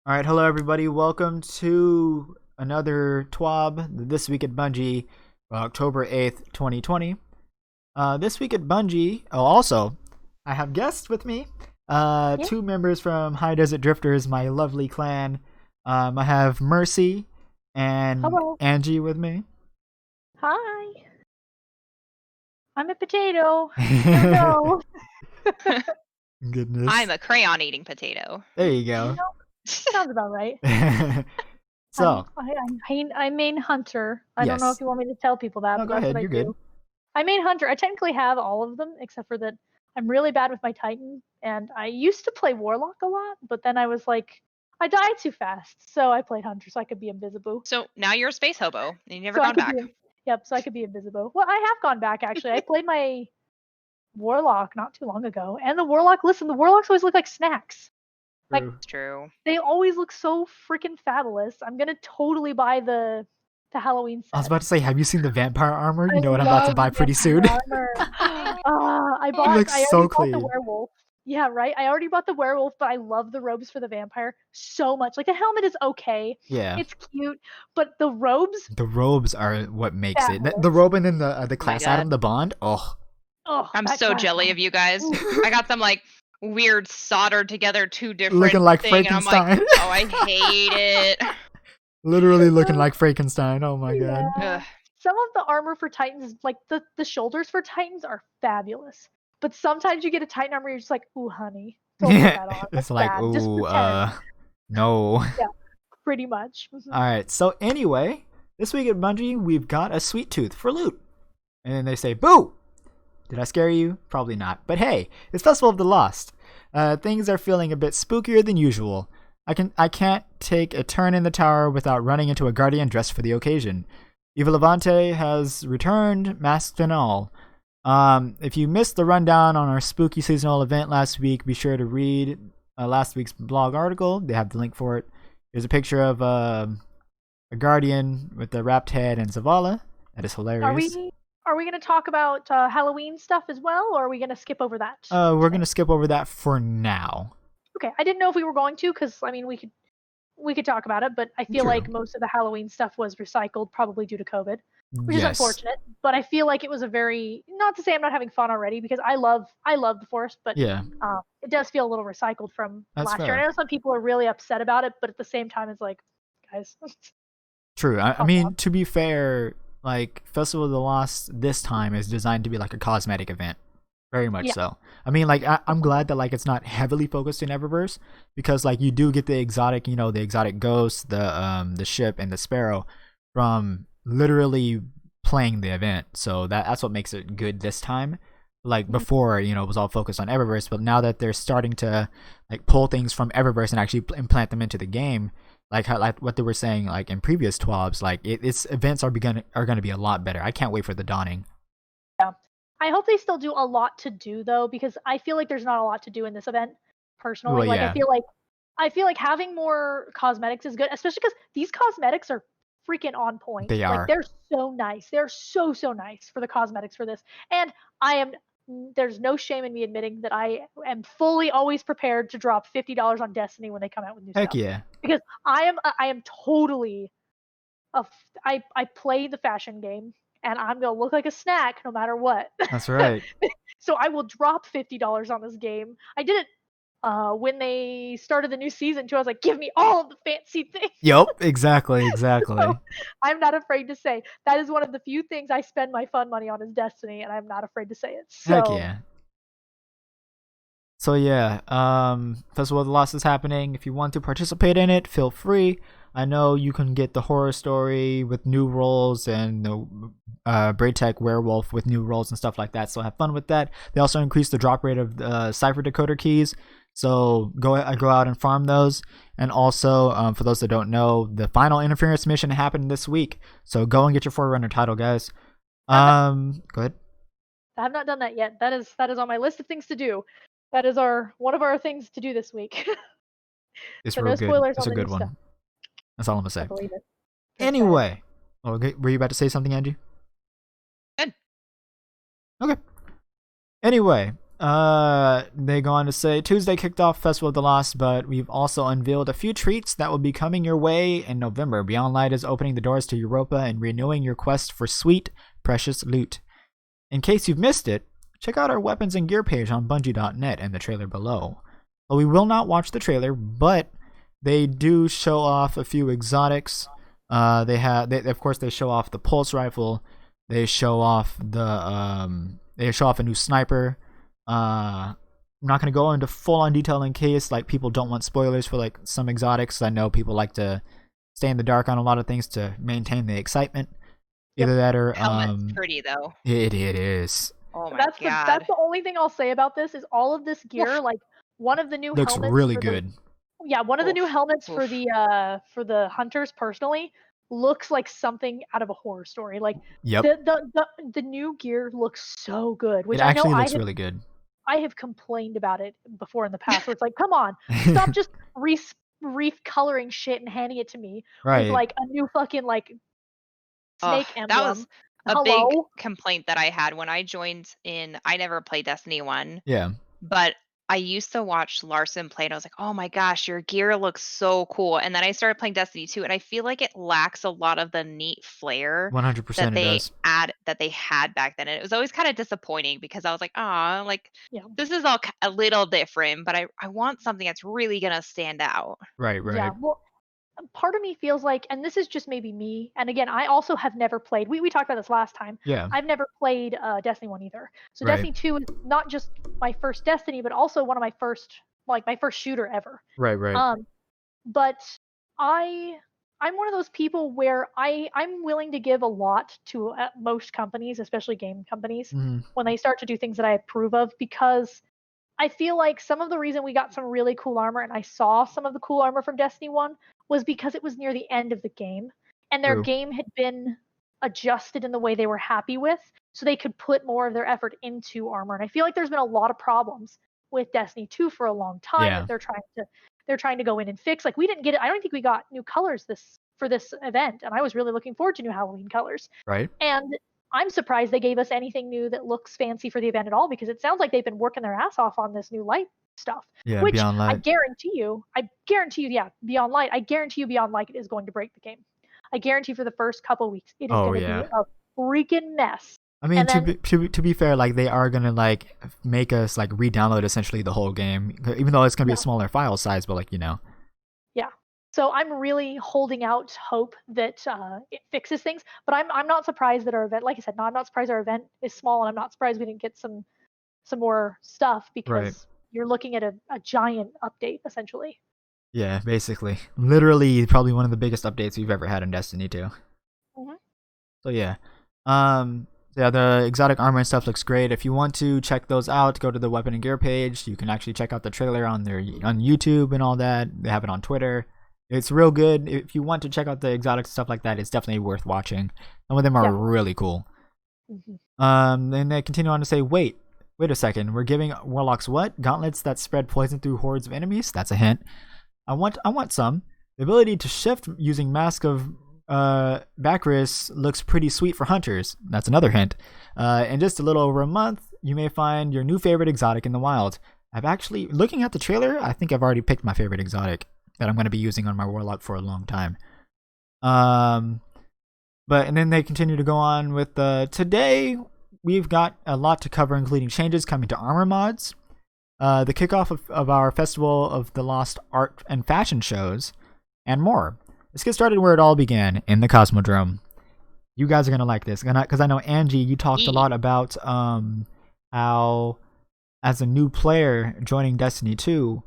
All right, hello everybody. Welcome to another Twab, This Week at Bungie, October 8th, 2020. This week at Bungie, also, I have guests with me. Yeah. Two members from High Desert Drifters, my lovely clan. I have Mercy and Hello. Angie with me. Hi. I'm a potato. No. Goodness. I'm a crayon eating potato. There you go. Sounds about right. So, I'm main hunter. I don't know yes. if you want me to tell people that, No, but go that's ahead. what I You're do. good. I'm main hunter. I technically have all of them except for that I'm really bad with my Titan, and I used to play Warlock a lot, but then I was like, I died too fast, so I played Hunter so I could be invisible. So now you're a space hobo, and you've never So I gone could back. Yep, so I could be invisible. Well, I have gone back actually. I played my Warlock not too long ago, and the Warlock. Listen, the Warlocks always look like snacks. Like, True. It's true. they always look so freaking fabulous. I'm gonna totally buy the Halloween set. I was about to say, have you seen the vampire armor? You I know what I'm about to love buy pretty soon. vampire armor. I looks already so bought the clean. werewolf. Yeah, right. I already bought the werewolf, but I love the robes for the vampire so much. Like the helmet is okay, Yeah. it's cute, but the robes, The robes are what makes it. The fabulous. robe and then the my class God. item, the bond. Oh, Oh, I'm that so class jelly item. of you guys. I got them like weird soldered together, two different looking like thing, and I'm like, Frankenstein. oh, I hate it. Literally looking like Frankenstein. Oh my god. Yeah. Ugh. Some of the armor for Titans, like the shoulders for Titans, are fabulous. But sometimes you get a Titan armor, you're just like, ooh, honey, don't put that on. It's That's like, bad. Just ooh, pretend. no. Yeah, pretty much. All right. So anyway, this week at Bungie, we've got a sweet tooth for loot, and then they say, "Boo! Did I scare you? Probably not. But hey, it's Festival of the Lost. Things are feeling a bit spookier than usual. I can't take a turn in the tower without running into a guardian dressed for the occasion. Eva Levante has returned, masked and all. If you missed the rundown on our spooky seasonal event last week, be sure to read last week's blog article. They have the link for it. There's a picture of a guardian with the wrapped head and Zavala. That is hilarious. Are we gonna talk about Halloween stuff as well, or are we gonna skip over that? We're gonna skip over that for now. Okay, I didn't know if we were going to, because I mean we could talk about it, but I feel True. like most of the Halloween stuff was recycled, probably due to COVID, which is Yes. unfortunate. But I feel like it was a very, not to say I'm not having fun already, because I love the forest, but Yeah, it does feel a little recycled from That's last year. fair. I know some people are really upset about it, but at the same time, it's like, guys, true. I Calm mean, down. to be fair, like Festival of the Lost this time is designed to be like a cosmetic event. Very much Yeah. so. I mean, like I'm glad that like it's not heavily focused in Eververse because like you do get the exotic, the exotic ghost, the ship, and the sparrow from literally playing the event. So that's what makes it good this time. Like before, it was all focused on Eververse, but now that they're starting to like pull things from Eververse and actually implant them into the game, like what they were saying like in previous twabs, like its events are going to be a lot better. I can't wait for the dawning. I hope they still do a lot to do though, because I feel like there's not a lot to do in this event. Personally, Well, like yeah. I feel like having more cosmetics is good, especially because these cosmetics are freaking on point. They are. Like they're so nice. They're so nice for the cosmetics for this. And I am there's no shame in me admitting that I am fully always prepared to drop $50 on Destiny when they come out with new Heck stuff. yeah. Because I am totally I play the fashion game and I'm gonna look like a snack no matter what. That's right. So I will drop $50 on this game. I did it when they started the new season too. I was like, give me all of the fancy things. Yep, exactly. So I'm not afraid to say that is one of the few things I spend my fun money on is Destiny, and I'm not afraid to say it. So Heck yeah. So yeah, Festival of the Lost is happening. If you want to participate in it, feel free. I know you can get the horror story with new roles and the Braid Tech werewolf with new roles and stuff like that. So have fun with that. They also increased the drop rate of cipher decoder keys. So go out and farm those. And also, for those that don't know, the final interference mission happened this week. So go and get your Forerunner title, guys. Go ahead. I have not done that yet. That is on my list of things to do. That is one of our things to do this week. It's So real no good. spoilers It's on a the good new one. stuff. That's all I'm gonna say. I believe it. Anyway, okay, were you about to say something, Angie? Good. Okay. Anyway, They go on to say Tuesday kicked off Festival of the Lost, but we've also unveiled a few treats that will be coming your way in November. Beyond Light is opening the doors to Europa and renewing your quest for sweet, precious loot. In case you've missed it, check out our weapons and gear page on Bungie.net and the trailer below. Well, we will not watch the trailer, but they do show off a few exotics. Of course, they show off the pulse rifle. They show off they show off a new sniper. I'm not going to go into full-on detail in case like people don't want spoilers for like some exotics. I know people like to stay in the dark on a lot of things to maintain the excitement. Either that or Helmet's pretty though. It is. Oh my That's god. that's the only thing I'll say about this is all of this gear, like one of the new Looks helmets really for good. one of the new helmets for Oof. the hunters personally looks like something out of a horror story. Like Yep. the new gear looks so good, which It actually I know looks really good. I have complained about it before in the past. Where it's like, come on, stop just recoloring shit and handing it to me Right. with like a new fucking like snake emblem. That was a Hello? big complaint that I had when I joined in. I never played Destiny 1, Yeah. but I used to watch Larson play and I was like, oh my gosh, your gear looks so cool. And then I started playing Destiny 2 and I feel like it lacks a lot of the neat flair 100% that it they does. that they had back then. And it was always kind of disappointing because I was like, ah, like Yeah. this is all a little different, but I want something that's really gonna stand out. Right. Yeah, well, part of me feels like, and this is just maybe me, and again, I also have never played. We talked about this last time. Yeah. I've never played Destiny 1 either. So Right. Destiny 2 is not just my first Destiny, but also one of my first shooter ever. Right. But I'm one of those people where I'm willing to give a lot to most companies, especially game companies, Mhm. when they start to do things that I approve of, because I feel like some of the reason we got some really cool armor and I saw some of the cool armor from Destiny 1 was because it was near the end of the game and their True. game had been adjusted in the way they were happy with, so they could put more of their effort into armor. And I feel like there's been a lot of problems with Destiny 2 for a long time Yeah. that they're trying to go in and fix. Like we didn't get it. I don't think we got new colors for this event, and I was really looking forward to new Halloween colors. Right. And I'm surprised they gave us anything new that looks fancy for the event at all, because it sounds like they've been working their ass off on this new light stuff. Yeah. Which Beyond I Light. guarantee you, yeah, Beyond Light, I guarantee you Beyond Light is going to break the game. I guarantee for the first couple weeks, it is Oh, going to yeah. be a freaking mess. I mean, And to then- be fair, like they are gonna like make us like re-download essentially the whole game, even though it's gonna be a Yeah. smaller file size. But like So I'm really holding out hope that it fixes things. But I'm not surprised that our event, like I said, no, I'm not surprised our event is small, and I'm not surprised we didn't get some more stuff, because Right. you're looking at a giant update essentially. yeah, basically, literally, probably one of the biggest updates we've ever had in Destiny 2. Mhm. So yeah, yeah, the exotic armor and stuff looks great. If you want to check those out, go to the weapon and gear page. You can actually check out the trailer on YouTube and all that. They have it on Twitter. It's real good. If you want to check out the exotic stuff like that, it's definitely worth watching. Some of them are Yeah. really cool. Mhm. Then they continue on to say, wait a second. We're giving warlocks what? Gauntlets that spread poison through hordes of enemies? That's a hint. I want some. The ability to shift using Mask of Bacchus looks pretty sweet for hunters. That's another hint. In just a little over a month, you may find your new favorite exotic in the wild. I've actually, looking at the trailer, I think I've already picked my favorite exotic that I'm going to be using on my warlock for a long time. And then they continue to go on with today we've got a lot to cover, including changes coming to armor mods, the kickoff of our Festival of the Lost art and fashion shows, and more. Let's get started where it all began, in the Cosmodrome. You guys are going to like this, because I know, Angie, you talked a lot about how, as a new player joining Destiny 2,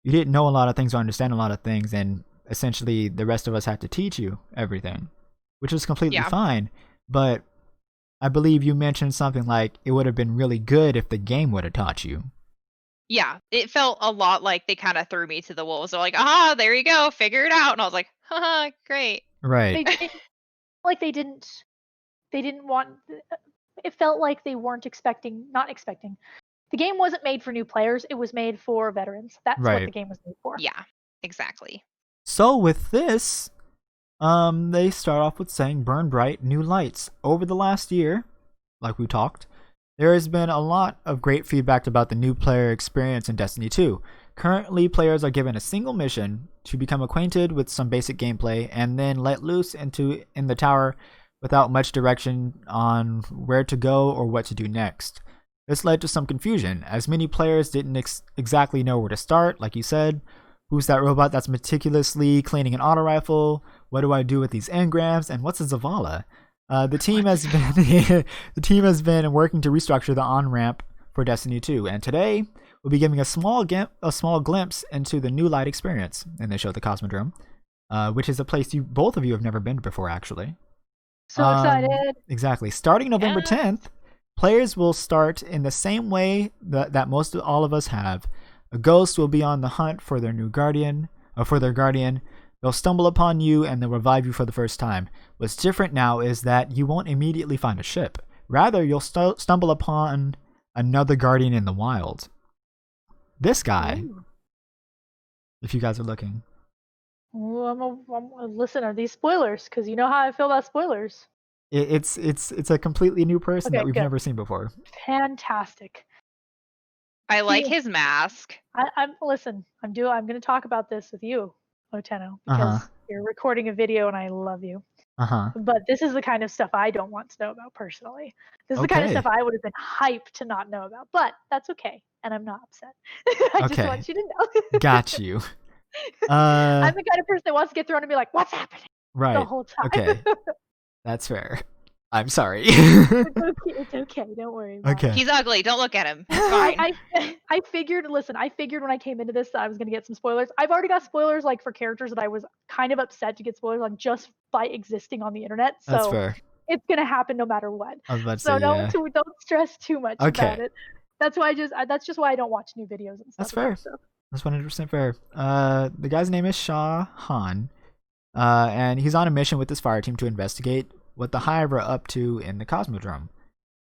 you didn't know a lot of things or understand a lot of things, and essentially the rest of us had to teach you everything, which was completely fine. But I believe you mentioned something like it would have been really good if the game would have taught you. Yeah, it felt a lot like they kind of threw me to the wolves. They're like, there you go, figure it out. And I was like, haha, great. Right. Like they didn't want. It felt like they weren't not expecting. The game wasn't made for new players. It was made for veterans. That's what the game was made for. Yeah, exactly. So with this, they start off with saying burn bright new lights. Over the last year, like we talked, There has been a lot of great feedback about the new player experience in Destiny 2. Currently, players are given a single mission to become acquainted with some basic gameplay and then let loose in the tower without much direction on where to go or what to do next. This led to some confusion, as many players didn't exactly know where to start, like you said. Who's that robot that's meticulously cleaning an auto rifle? What do I do with these engrams? And what's a Zavala? The team has been working to restructure the on-ramp for Destiny 2, and today we'll be giving a small glimpse into the new light experience. And they showed the Cosmodrome, which is a place both of you have never been before, actually. So excited. Exactly. Starting November Yeah. 10th, players will start in the same way that most of all of us have. A ghost will be on the hunt for their new guardian, or for their guardian. They'll stumble upon you and they'll revive you for the first time. What's different now is that you won't immediately find a ship. Rather, you'll stumble upon another guardian in the wild. This guy, Ooh. if you guys are looking. Listen, are these spoilers? Because you know how I feel about spoilers. It's a completely new person Okay, that we've good. never seen before. Fantastic. I like He- his mask. Listen. I'm going to talk about this with you, Oteno, Uh-huh. because you're recording a video and I love you. Uh-huh. But this is the kind of stuff I don't want to know about personally. This is the kind of Okay. stuff I would have been hyped to not know about. But that's okay, and I'm not upset. I just Okay. want you to know. Got you. I'm the kind of person that wants to get thrown and be like, "What's happening?" the Right. whole time. Okay. That's fair. I'm sorry. It's okay. Don't worry about Okay. it. He's ugly. Don't look at him. It's fine. I figured. Listen, I figured when I came into this that I was gonna get some spoilers. I've already got spoilers like for characters that I was kind of upset to get spoilers on just by existing on the internet. That's So fair. it's gonna happen no matter what. I was about to So say, yeah. don't stress too much Okay. about it. That's why that's just why I don't watch new videos and stuff. That's about fair. stuff. That's 100% fair. The guy's name is Shah Han, and he's on a mission with his fire team to investigate what the Hive are up to in the Cosmodrome.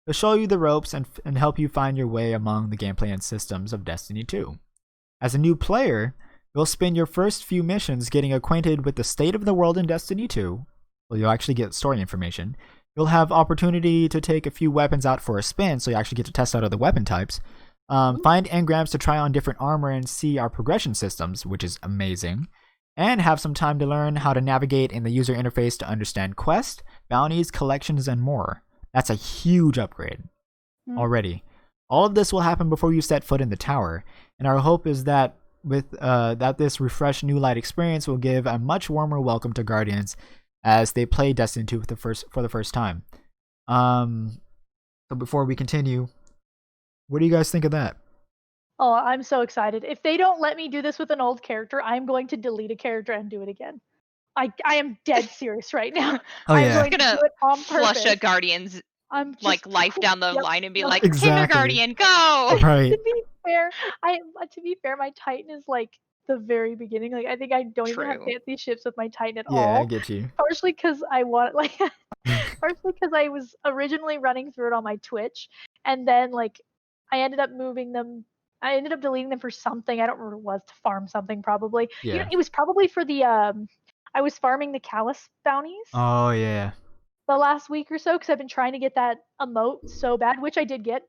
He'll show you the ropes and help you find your way among the gameplay and systems of Destiny 2. As a new player, you'll spend your first few missions getting acquainted with the state of the world in Destiny 2. Well, you'll actually get story information. You'll have opportunity to take a few weapons out for a spin, so you actually get to test out other weapon types. Find engrams to try on different armor and see our progression systems, which is amazing. And have some time to learn how to navigate in the user interface to understand quests, bounties, collections, and more. That's a huge upgrade already. All of this will happen before you set foot in the tower, and our hope is that that this refreshed new light experience will give a much warmer welcome to Guardians as they play Destiny 2 for the first time. So before we continue, what do you guys think of that? Oh, I'm so excited. If they don't let me do this with an old character, I'm going to delete a character and do it again. I am dead serious right now. Oh, I'm yeah. going to Gonna do it on Flush purpose. a Guardian's I'm just, like life down the Yep, line and be yep. like, Exactly. Kindergarten, go! Right. To be fair, my Titan is like the very beginning. Like I think I don't even have True. fancy ships with my Titan at Yeah, I all. get you. Partially because partially because I was originally running through it on my Twitch, and then like I ended up moving them. I ended up deleting them for something. I don't remember what it was, to farm something probably. You know, Yeah. it was probably for the I was farming the Callus bounties Oh, yeah. the last week or so because I've been trying to get that emote so bad, which I did get.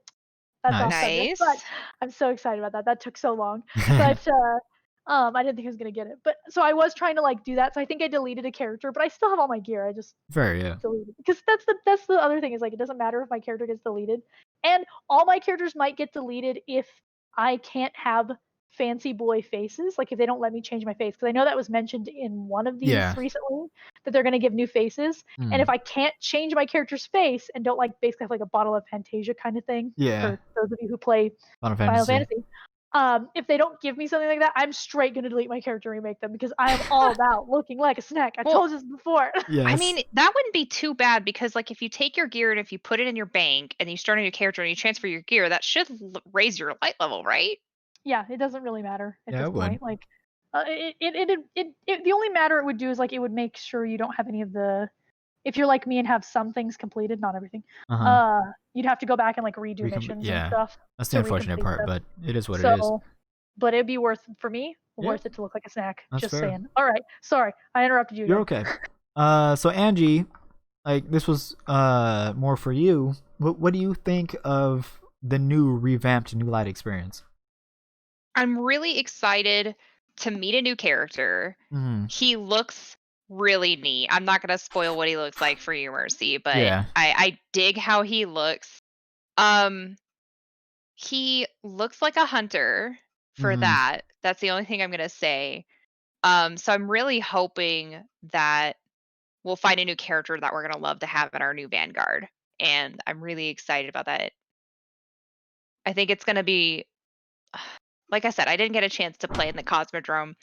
That's Nice. off subject, Nice. but I'm so excited about that. That took so long, but I didn't think I was gonna get it. But so I was trying to like do that. So I think I deleted a character, but I still have all my gear. I just Very, yeah. deleted because that's the other thing is like it doesn't matter if my character gets deleted, and all my characters might get deleted if I can't have fancy boy faces, like if they don't let me change my face, because I know that was mentioned in one of these Yeah. recently that they're going to give new faces, and if I can't change my character's face and don't like basically have like a bottle of Fantasia kind of thing, Yeah. for those of you who play Final Final Fantasy. Fantasy, if they don't give me something like that, I'm straight going to delete my character and remake them because I am all about looking like a snack. I Well, told you this before. Yes. I mean, that wouldn't be too bad because, like, if you take your gear and if you put it in your bank and you start a new character and you transfer your gear, that should raise your light level, right? Yeah, it doesn't really matter at Yeah, this it would. point. Like, the only matter it would do is like it would make sure you don't have any of the. If you're like me and have some things completed, not everything, you'd have to go back and like redo missions yeah. and stuff. That's the to unfortunate recomplete part, them. but it is what it is. So, but it'd be worth for me, Yeah. worth it to look like a snack. That's Just fair. saying. All right, sorry, I interrupted you. You're again. okay. So Angie, like this was more for you. What do you think of the new revamped New Light experience? I'm really excited to meet a new character. Mm-hmm. He looks really neat. I'm not gonna spoil what he looks like for you, Mercy, but Yeah. I dig how he looks. Um, he looks like a hunter for Mm-hmm. that. That's the only thing I'm gonna say. So I'm really hoping that we'll find a new character that we're gonna love to have in our new Vanguard, and I'm really excited about that. I think it's gonna be like I said, I didn't get a chance to play in the Cosmodrome,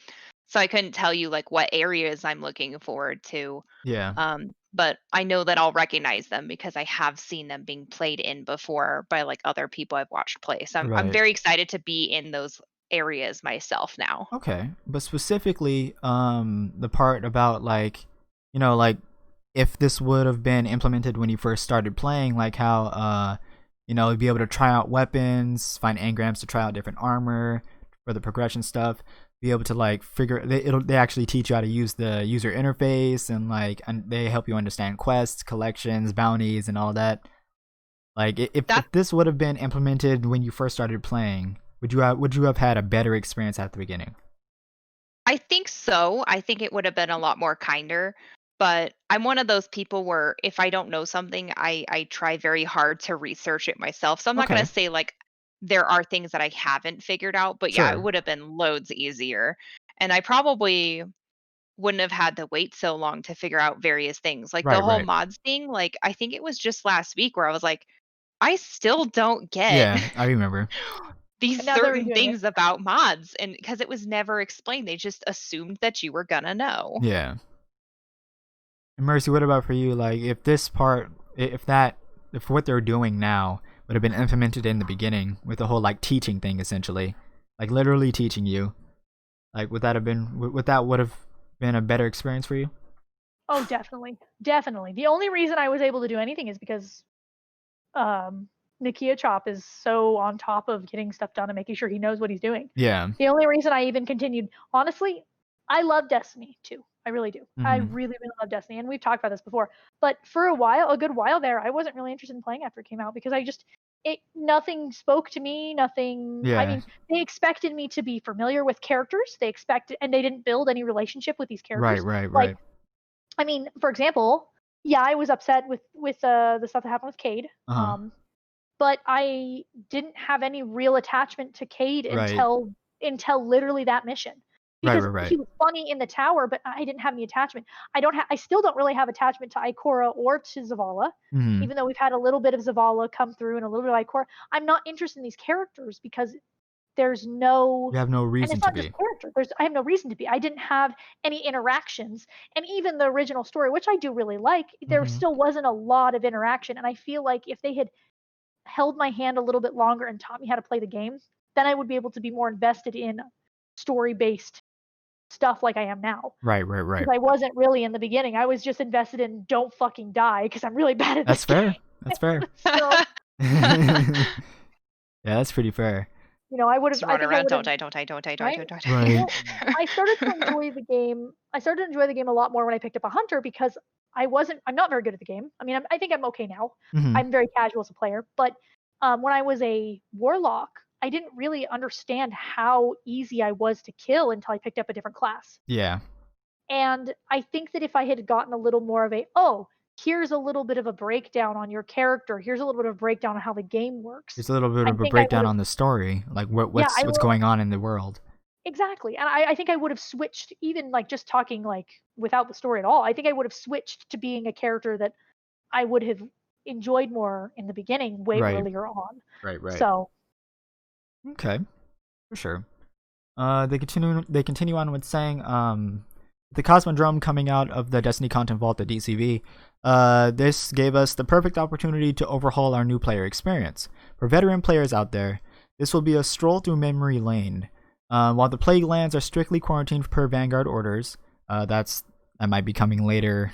so I couldn't tell you like what areas I'm looking forward to. Yeah. But I know that I'll recognize them because I have seen them being played in before by like other people I've watched play. So I'm Right. very excited to be in those areas myself now. Okay. But specifically, the part about like, like if this would have been implemented when you first started playing, like how you'd be able to try out weapons, find engrams to try out different armor for the progression stuff, be able to like they actually teach you how to use the user interface, and like they help you understand quests, collections, bounties, and all that. Like if That this would have been implemented when you first started playing, would you have had a better experience at the beginning? I think so. I think it would have been a lot more kinder. But I'm one of those people where if I don't know something, I try very hard to research it myself. So I'm not gonna Okay. say like there are things that I haven't figured out, but yeah, it Sure. would have been loads easier. And I probably wouldn't have had to wait so long to figure out various things. Like the Right, whole right. mods thing, like I think it was just last week where I was like, I still don't get Yeah, I remember. these And now they're certain redoing it. things about mods, and because it was never explained, they just assumed that you were gonna know. Yeah. And Mercy, what about for you? Like, if this part, if what they're doing now would have been implemented in the beginning with the whole like teaching thing, essentially, like literally teaching you, like would that would have been a better experience for you? Oh, definitely, definitely. The only reason I was able to do anything is because Nakia Chop is so on top of getting stuff done and making sure he knows what he's doing. Yeah. The only reason I even continued, honestly, I love Destiny too. I really do. I Mm-hmm. really, really love Destiny, and we've talked about this before. But for a good while there, I wasn't really interested in playing after it came out because nothing spoke to me. Nothing. I Yeah. mean, they expected me to be familiar with characters. And they didn't build any relationship with these Right. characters. Right. Like, Right. I mean, for example, yeah, I was upset with the stuff that happened with Cade. Uh huh. But I didn't have any real attachment to Cade Right. until literally that mission. Right. Because Right. Right. he was funny in the tower, but I didn't have any attachment. I still don't really have attachment to Ikora or to Zavala, Mm-hmm. even though we've had a little bit of Zavala come through and a little bit of Ikora. I'm not interested in these characters because there's no, You have no and reason it's to not just be. character. I have no reason to be. I didn't have any interactions, and even the original story, which I do really like, there Mm-hmm. still wasn't a lot of interaction. And I feel like if they had held my hand a little bit longer and taught me how to play the game, then I would be able to be more invested in story based stuff like I am now. Right. Right. Right. Because I wasn't really in the beginning. I was just invested in don't fucking die because I'm really bad at That's this game. fair. That's fair. So, Yeah, that's pretty fair. I would Just have, I run think I around, would have, don't I, don't I, don't I, don't I, right? don't I. Right. Well, I started to enjoy the game. I started to enjoy the game a lot more when I picked up a hunter because I'm not very good at the game. I mean, I think I'm okay now. Mm-hmm. I'm very casual as a player, but when I was a warlock, I didn't really understand how easy I was to kill until I picked up a different class. Yeah. And I think that if I had gotten a little more of here's a little bit of a breakdown on your character, here's a little bit of a breakdown on how the game works. It's a little bit I of a think I would breakdown have, on the story, like yeah, what's going on in the world. exactly. And I think I would have switched, even like just talking like without the story at all. I think I would have switched to being a character that I would have enjoyed more in the beginning, way Right. earlier on. Right. Right. So, Okay, for sure. They continue on with saying the Cosmodrome coming out of the Destiny Content Vault, the DCV. This gave us the perfect opportunity to overhaul our new player experience. For veteran players out there, this will be a stroll through memory lane. While the Plague Lands are strictly quarantined per Vanguard orders, that might be coming later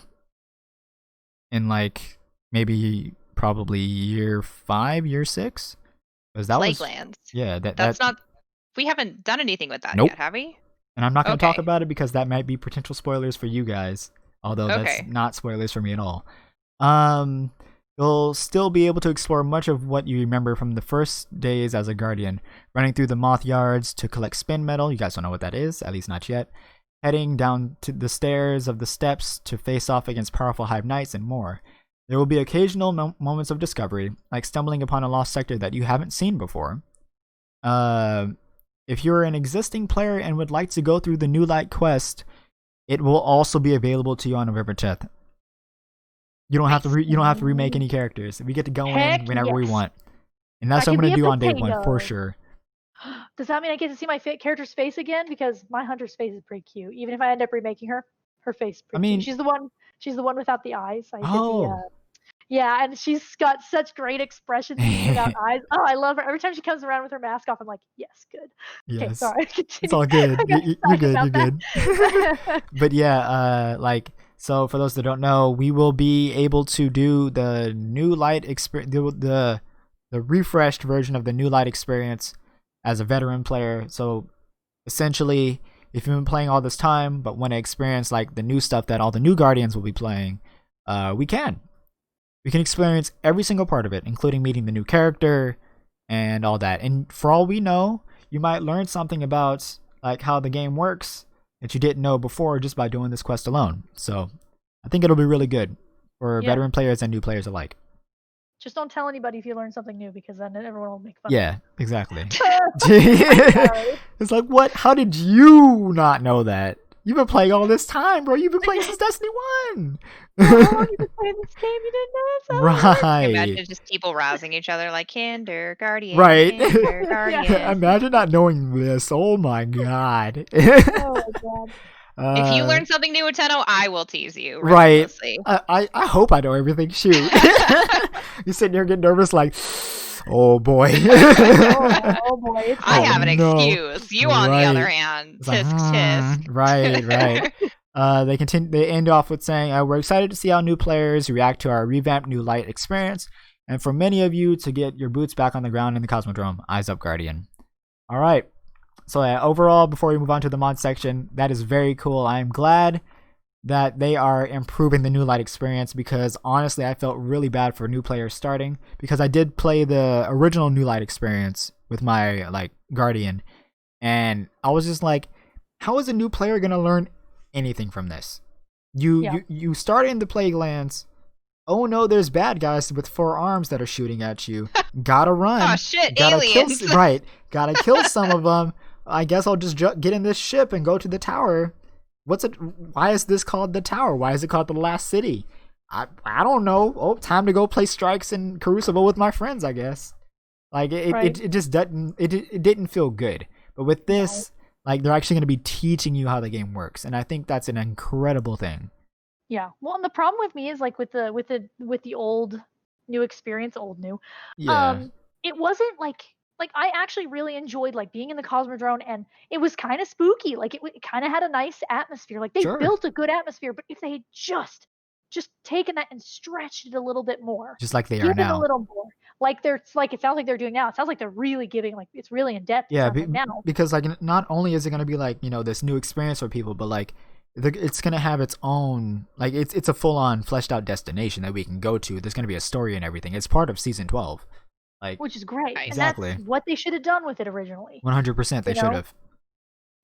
in like maybe probably year 5, year 6, because that Plague was Lands. yeah That's not. We haven't done anything with that nope. yet, have we? And I'm not going to talk Okay. about it because that might be potential spoilers for you guys, although that's Okay. not spoilers for me at all. Um, you'll still be able to explore much of what you remember from the first days as a guardian, running through the moth yards to collect spin metal. You guys don't know what that is, at least not yet. Heading down to the stairs of the steps to face off against powerful hive knights and more. There will be occasional moments of discovery, like stumbling upon a lost sector that you haven't seen before. If you're an existing player and would like to go through the New Light quest, it will also be available to you on November 10th. You don't have to remake any characters. We get to go Heck in whenever we yes. want, and that's I what I'm can gonna be a do on day one for potato. sure. Does that mean I get to see my character's face again? Because my hunter's face is pretty cute. Even if I end up remaking her, her face is pretty mean- cute. She's the one. She's the one without the eyes. I did Oh. the. Yeah, and she's got such great expressions even without eyes. Oh, I love her. Every time she comes around with her mask off, I'm like, yes, good. Okay, Yes, sorry. it's all good. I got You're good. You're excited good. about But yeah, like, so for those that don't know, we will be able to do the New Light experience, the refreshed version of the New Light experience as a veteran player. So essentially, if you've been playing all this time but want to experience like the new stuff that all the new Guardians will be playing, we can experience every single part of it, including meeting the new character and all that. And for all we know, you might learn something about like how the game works that you didn't know before just by doing this quest alone. So I think it'll be really good for Yeah. veteran players and new players alike. Just don't tell anybody if you learn something new, because then everyone will make fun. Yeah, exactly. Of you. Sorry. It's like, what? How did you not know that? You've been playing all this time, bro. You've been playing since Destiny 1. How long you been playing this game? You didn't know this? Right. Imagine just people rousing each other like Kindergarten. Right. Kindergarten. Imagine not knowing this. Oh my god. Oh my god. If you learn something new at 10:00, I will tease you. Right. relentlessly. I hope I know everything. Shoot. You sitting there getting nervous like, oh boy. Oh boy. It's I Oh, have an no. excuse. You, on the Right. other hand, It's like, tisk tisk. Right. They end off with saying, we're excited to see how new players react to our revamped New Light experience, and for many of you to get your boots back on the ground in the Cosmodrome. Eyes up, Guardian. All right. So overall, before we move on to the mod section, that is very cool. I am glad that they are improving the New Light experience, because honestly, I felt really bad for new players starting, because I did play the original New Light experience with my like Guardian, and I was just like, how is a new player gonna learn anything from this? You start in the Plague Lands. Oh no, there's bad guys with 4 arms that are shooting at you. Gotta run. Oh shit, Gotta aliens. Gotta kill some of them. I guess I'll just get in this ship and go to the tower. Why is this called the tower? Why is it called the last city? I don't know. Oh, time to go play strikes in Crucible with my friends, I guess. Like it just didn't feel good. But with this, like, they're actually going to be teaching you how the game works, and I think that's an incredible thing. Yeah. Well, and the problem with me is like with the old new experience, Yeah. it wasn't like I actually really enjoyed like being in the Cosmodrome, and it was kind of spooky. Like it kind of had a nice atmosphere. Like they Sure. built a good atmosphere, but if they had just taken that and stretched it a little bit more, Just like they are give it a now. little more. Like it sounds like they're doing now. It sounds like they're really giving, like, it's really in depth. Yeah, like now. because like not only is it going to be like, you know, this new experience for people, but like it's going to have its own, like it's a full-on fleshed out destination that we can go to. There's going to be a story and everything. It's part of season 12. Like, Which is great. Exactly. And that's what they should have done with it originally. 100% they You know? should have.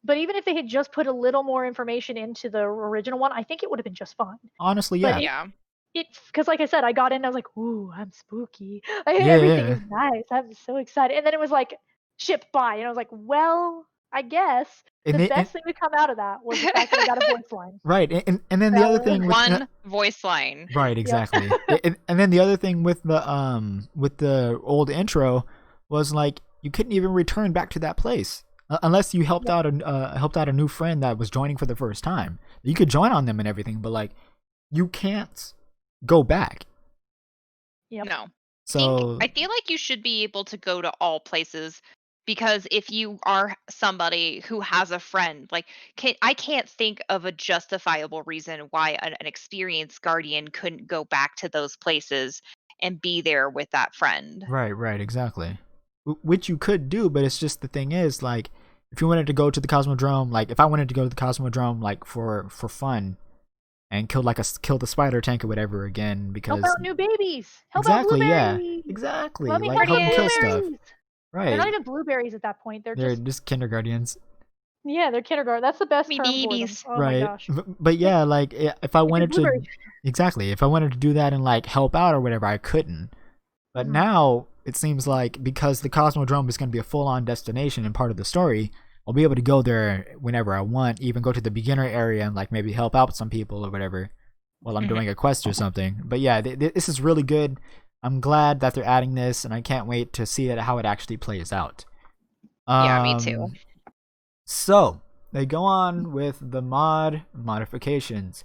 But even if they had just put a little more information into the original one, I think it would have been just fine. Honestly, But yeah. Yeah. Because like I said, I got in and I was like, ooh, I'm spooky. Like, Yeah, everything yeah. is nice. I'm so excited. And then it was like, ship by. And I was like, well, I guess And the they- best thing to come out of that was the fact that I got a voice line. Right. And then the other Valid. thing with One voice line. right, exactly. And then the other thing with the old intro was like you couldn't even return back to that place unless you helped out a new friend that was joining for the first time. You could join on them and everything, but like you can't go back. Yep. No. So I feel like you should be able to go to all places, because if you are somebody who has a friend, like I can't think of a justifiable reason why an experienced guardian couldn't go back to those places and be there with that friend. right, exactly. Which you could do, but it's just the thing is like if you wanted to go to the Cosmodrome, like if I wanted to go to the Cosmodrome like for fun, and killed the spider tank or whatever again because Help out new babies. Help exactly, out yeah, blueberries. exactly, Let me like catch help some them kill stuff, blueberries. They're not right? even blueberries at that point. They're They're just just kindergartens, yeah, they're kindergarten. That's the best Me term for them. babies. Oh my right? gosh. But yeah, like if I Give me wanted to, blueberries. exactly, if I wanted to do that and like help out or whatever, I couldn't. But Mhm. now it seems like because the Cosmodrome is going to be a full-on destination and part of the story, I'll be able to go there whenever I want, even go to the beginner area and like maybe help out some people or whatever while I'm Mhm. doing a quest or something. But yeah, this is really good. I'm glad that they're adding this, and I can't wait to see how it actually plays out. Yeah, me too. So they go on with the modifications.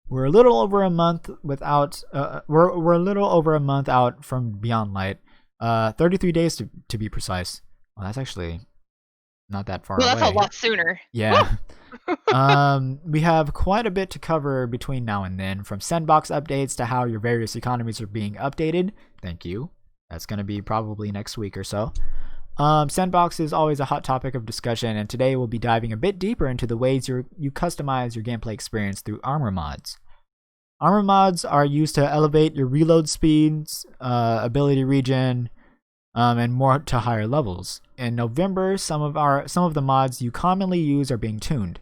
We're a little over a month without. We're a little over a month out from Beyond Light. 33 days to be precise. Well, that's actually not that far Well, that's a away. lot sooner. Yeah. We have quite a bit to cover between now and then, from sandbox updates to how your various economies are being updated. Thank you. That's going to be probably next week or so. Sandbox is always a hot topic of discussion, and today we'll be diving a bit deeper into the ways you customize your gameplay experience through armor mods. Armor mods are used to elevate your reload speeds, ability regen, and more to higher levels. In November, some of the mods you commonly use are being tuned.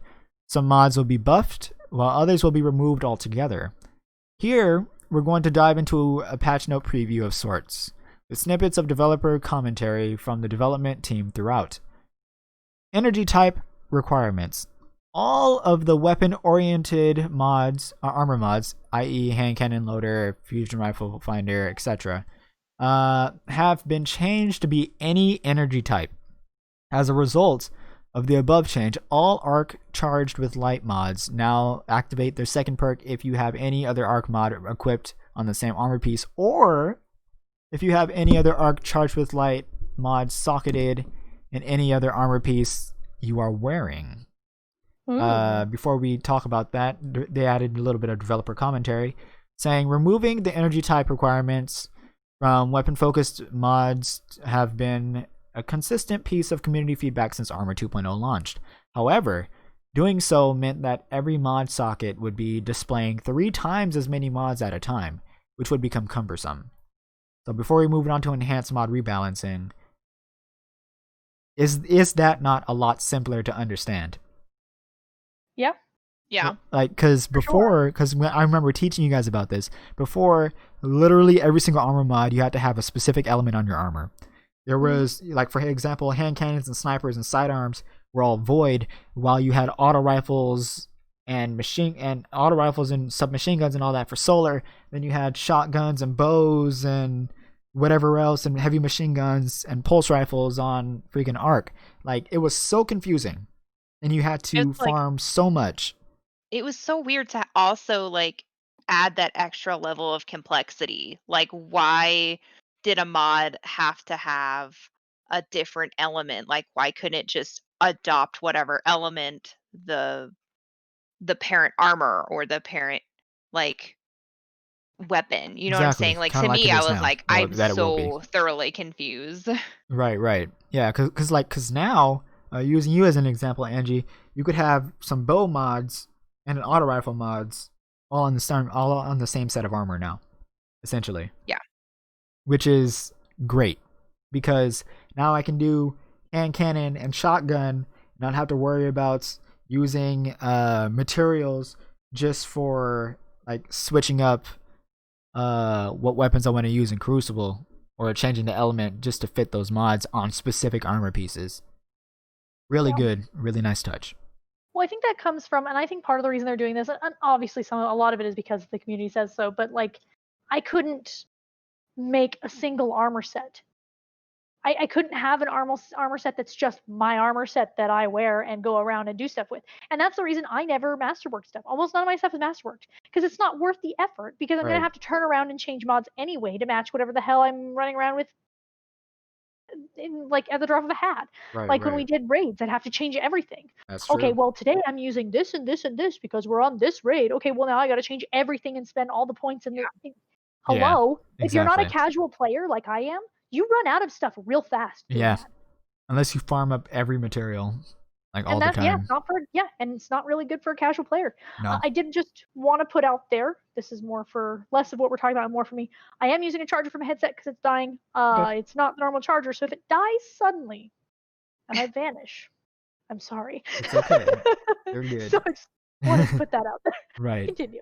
Some mods will be buffed, while others will be removed altogether. Here, we're going to dive into a patch note preview of sorts, with snippets of developer commentary from the development team throughout. Energy type requirements. All of the weapon-oriented mods, armor mods, i.e. hand cannon loader, fusion rifle finder, etc., have been changed to be any energy type. As a result of the above change, all arc charged with light mods now activate their second perk if you have any other arc mod equipped on the same armor piece, or if you have any other arc charged with light mod socketed in any other armor piece you are wearing. Before we talk about that, they added a little bit of developer commentary saying removing the energy type requirements from weapon-focused mods have been a consistent piece of community feedback since Armor 2.0 launched. However, doing so meant that every mod socket would be displaying 3 times as many mods at a time, which would become cumbersome. So before we move on to enhanced mod rebalancing, is that not a lot simpler to understand? Yeah. Yeah. Like, because when I remember teaching you guys about this, before, literally every single armor mod, you had to have a specific element on your armor. There was, like, for example, hand cannons and snipers and sidearms were all void, while you had auto rifles and submachine guns and all that for solar. Then you had shotguns and bows and whatever else, and heavy machine guns and pulse rifles on freaking arc. Like, it was so confusing, and you had to It's like farm so much. it was so weird to also like add that extra level of complexity. Like, why did a mod have to have a different element? Like, why couldn't it just adopt whatever element the parent armor or the parent like weapon? You know what I'm Exactly, saying? Like, kind to of like it me, I is was now. like, Well, I'm that it will be. so thoroughly confused. Right. Yeah, because now, using you as an example, Angie, you could have some bow mods and an auto rifle mods all on the same set of armor now, essentially. Yeah. Which is great because now I can do hand cannon and shotgun, not have to worry about using materials just for like switching up what weapons I want to use in Crucible, or changing the element just to fit those mods on specific armor pieces. Really good, really nice touch. Well, I think that comes from, and I think part of the reason they're doing this, and obviously a lot of it is because the community says so, but like, I couldn't make a single armor set. I couldn't have an armor set that's just my armor set that I wear and go around and do stuff with. And that's the reason I never masterworked stuff. Almost none of my stuff is masterworked because it's not worth the effort, because I'm going to have to turn around and change mods anyway to match whatever the hell I'm running around with in, like, at the drop of a hat. Like when we did raids, I'd have to change everything. That's true. Okay, well today I'm using this and this and this because we're on this raid. Okay, well now I got to change everything and spend all the points in the. Hello, if you're not a casual player like I am, you run out of stuff real fast. Yeah, unless you farm up every material. like all And the that, yeah, time. not for, yeah, and it's not really good for a casual player. No. I did just want to put out there, this is more for less of what we're talking about and more for me. I am using a charger from a headset because it's dying. Okay. It's not the normal charger, so if it dies suddenly and I vanish, I'm sorry. It's okay. You're So good. I just wanted to put that out there. Right. Continue.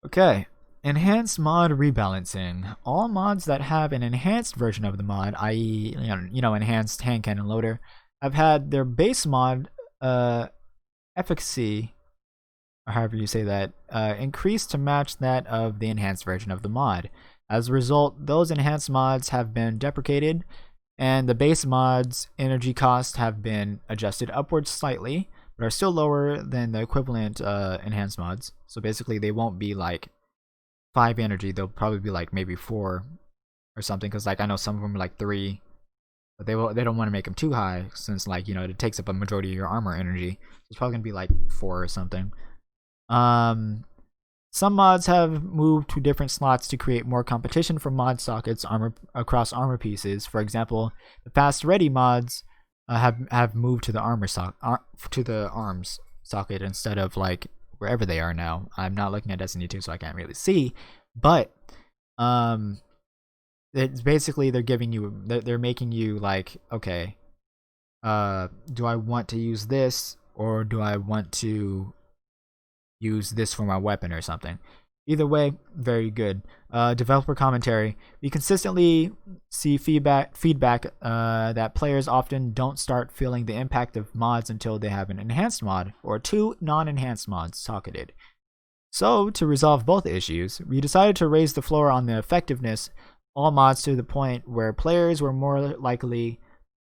Okay. Enhanced mod rebalancing. All mods that have an enhanced version of the mod, i.e., enhanced hand cannon loader, have had their base mod efficacy, or however you say that, increased to match that of the enhanced version of the mod. As a result, those enhanced mods have been deprecated, and the base mod's energy costs have been adjusted upwards slightly, but are still lower than the equivalent enhanced mods. So basically, they won't be like 5 energy, they'll probably be like maybe 4 or something, because like I know some of them are like 3, but they don't want to make them too high, since like it takes up a majority of your armor energy. So it's probably gonna be like 4 or something. Some mods have moved to different slots to create more competition for mod sockets across armor pieces. For example, the fast ready mods have moved to the to the arms socket instead of like wherever they are now. I'm not looking at Destiny 2, so I can't really see, but it's basically they're making you like, okay, do I want to use this, or do I want to use this for my weapon or something? Either way, very good. Developer commentary. We consistently see feedback that players often don't start feeling the impact of mods until they have an enhanced mod or 2 non-enhanced mods socketed. So, to resolve both issues, we decided to raise the floor on the effectiveness all mods to the point where players were more likely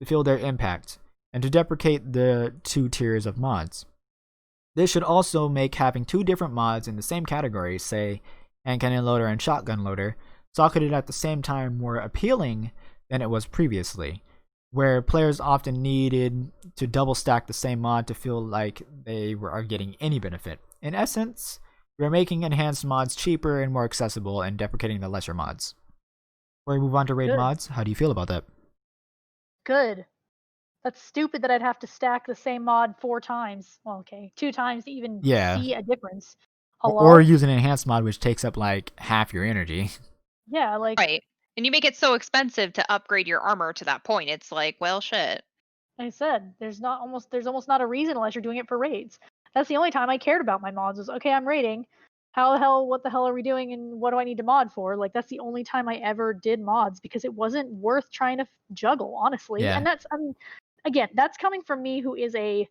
to feel their impact, and to deprecate the 2 tiers of mods. This should also make having 2 different mods in the same category, say hand cannon loader and shotgun loader, socketed at the same time more appealing than it was previously, where players often needed to double stack the same mod to feel like they are getting any benefit. In essence, we are making enhanced mods cheaper and more accessible and deprecating the lesser mods. Before we move on to raid Good. mods, how do you feel about that? Good. That's stupid that I'd have to stack the same mod 4 times. Well, okay, 2 times to even Yeah. see a difference. Hello? Or use an enhanced mod which takes up like half your energy. Yeah, like Right. And you make it so expensive to upgrade your armor to that point. It's like, well, shit. I said, there's almost not a reason unless you're doing it for raids. That's the only time I cared about my mods was, okay, I'm raiding. What the hell are we doing and what do I need to mod for? Like, that's the only time I ever did mods because it wasn't worth trying to juggle, honestly. Yeah. And that's, again, that's coming from me who is a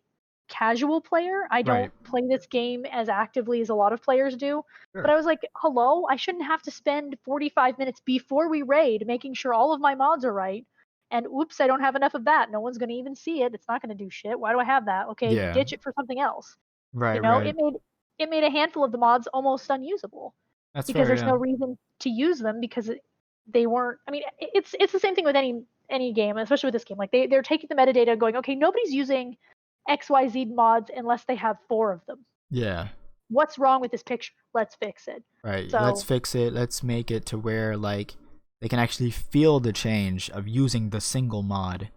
casual player. I don't Right. play this game as actively as a lot of players do. Sure. But I was like, hello, I shouldn't have to spend 45 minutes before we raid making sure all of my mods are right. And oops, I don't have enough of that. No one's going to even see it. It's not going to do shit. Why do I have that? Okay, Yeah. ditch it for something else. Right, It made a handful of the mods almost unusable That's because fair, there's no reason to use them because they weren't. I mean, it's the same thing with any game, especially with this game. Like they're taking the metadata and going, okay, nobody's using XYZ mods unless they have 4 of them. Yeah. What's wrong with this picture? Let's fix it. Right. So, Let's fix it. Let's make it to where like they can actually feel the change of using the single mod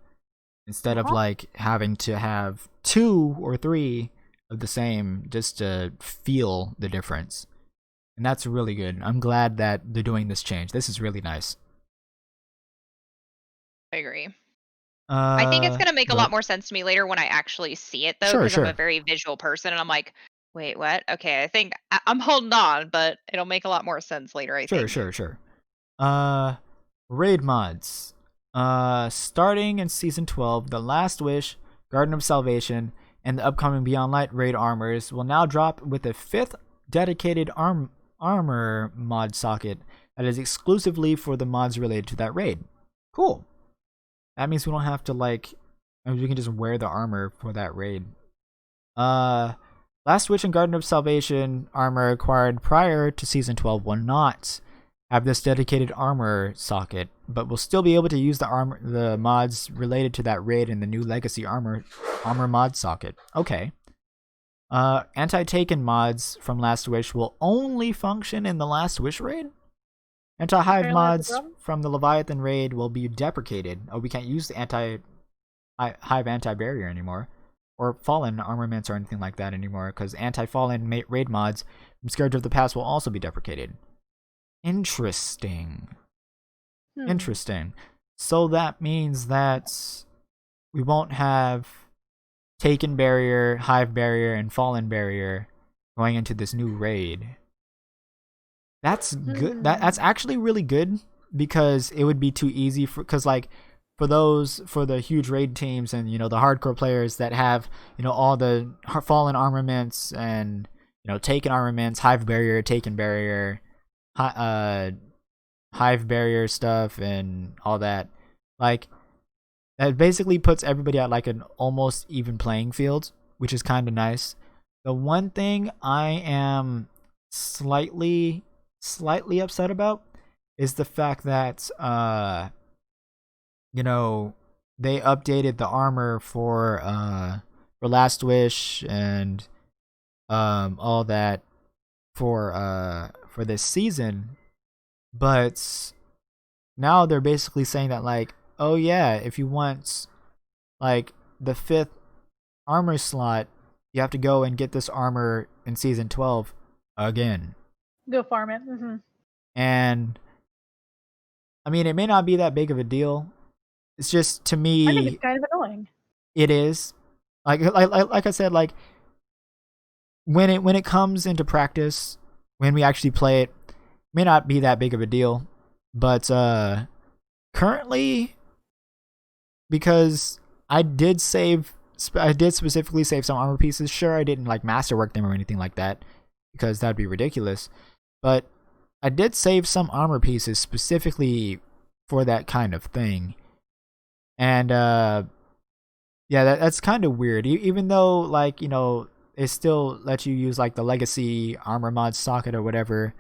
instead of like having to have 2 or 3 of the same just to feel the difference. And that's really good. I'm glad that they're doing this change. This is really nice. I agree. I think it's going to make a but- lot more sense to me later when I actually see it, though, Sure, because I'm sure. a very visual person, and I'm like, wait, what? Okay, I think I'm holding on, but it'll make a lot more sense later, I think. Sure. Raid mods. Starting in Season 12, The Last Wish, Garden of Salvation, and the upcoming Beyond Light raid armors will now drop with a 5th dedicated armor mod socket that is exclusively for the mods related to that raid. Cool. That means we don't have to we can just wear the armor for that raid. Last Wish and Garden of Salvation armor acquired prior to Season 12 will not have this dedicated armor socket, but will still be able to use the mods related to that raid in the new Legacy armor mod socket. Okay. Anti-Taken mods from Last Wish will only function in the Last Wish raid? Anti-Hive mods from the Leviathan raid will be deprecated. Oh, we can't use the Hive anti-barrier anymore. or fallen armaments or anything like that anymore, because anti-fallen raid mods from Scourge of the Past will also be deprecated. Interesting. Interesting. So that means that we won't have Taken Barrier, Hive Barrier, and Fallen Barrier going into this new raid. That's good. That's actually really good, because it would be too easy for the huge raid teams and the hardcore players that have all the fallen armaments and taken armaments, Hive Barrier, Taken Barrier, Hive Barrier stuff and all that. Like, that basically puts everybody at like an almost even playing field, which is kind of nice. The one thing I am slightly upset about is the fact that they updated the armor for Last Wish and all that for this season, but now they're basically saying that, like, oh yeah, if you want like the 5th armor slot, you have to go and get this armor in season 12 again. Go farm it. And I mean, it may not be that big of a deal. It's just, to me, I think it's kind of annoying. It is. Like I said, like, when it comes into practice, when we actually play it, may not be that big of a deal. But currently, because I did specifically save some armor pieces. Sure, I didn't like masterwork them or anything like that, because that'd be ridiculous. But I did save some armor pieces specifically for that kind of thing. And that's kind of weird. Even though, like, it still lets you use like the legacy armor mod socket or whatever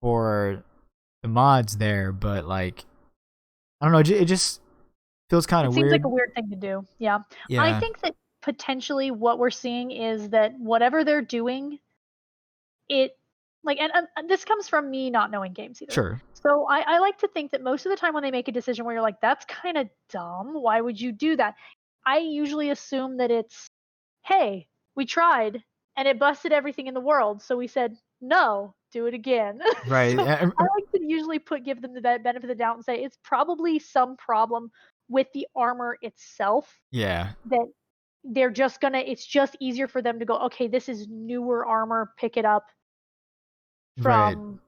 for the mods there, but like, I don't know, it just feels kind of weird. It seems like a weird thing to do. Yeah. I think that potentially what we're seeing is that whatever they're doing, it like, and this comes from me not knowing games either. Sure. So I like to think that most of the time when they make a decision where you're like, that's kind of dumb, why would you do that? I usually assume that it's, hey, we tried and it busted everything in the world, so we said, no, do it again. Right. So I like to usually give them the benefit of the doubt and say it's probably some problem with the armor itself. Yeah. That they're just it's just easier for them to go, okay, this is newer armor, pick it up from,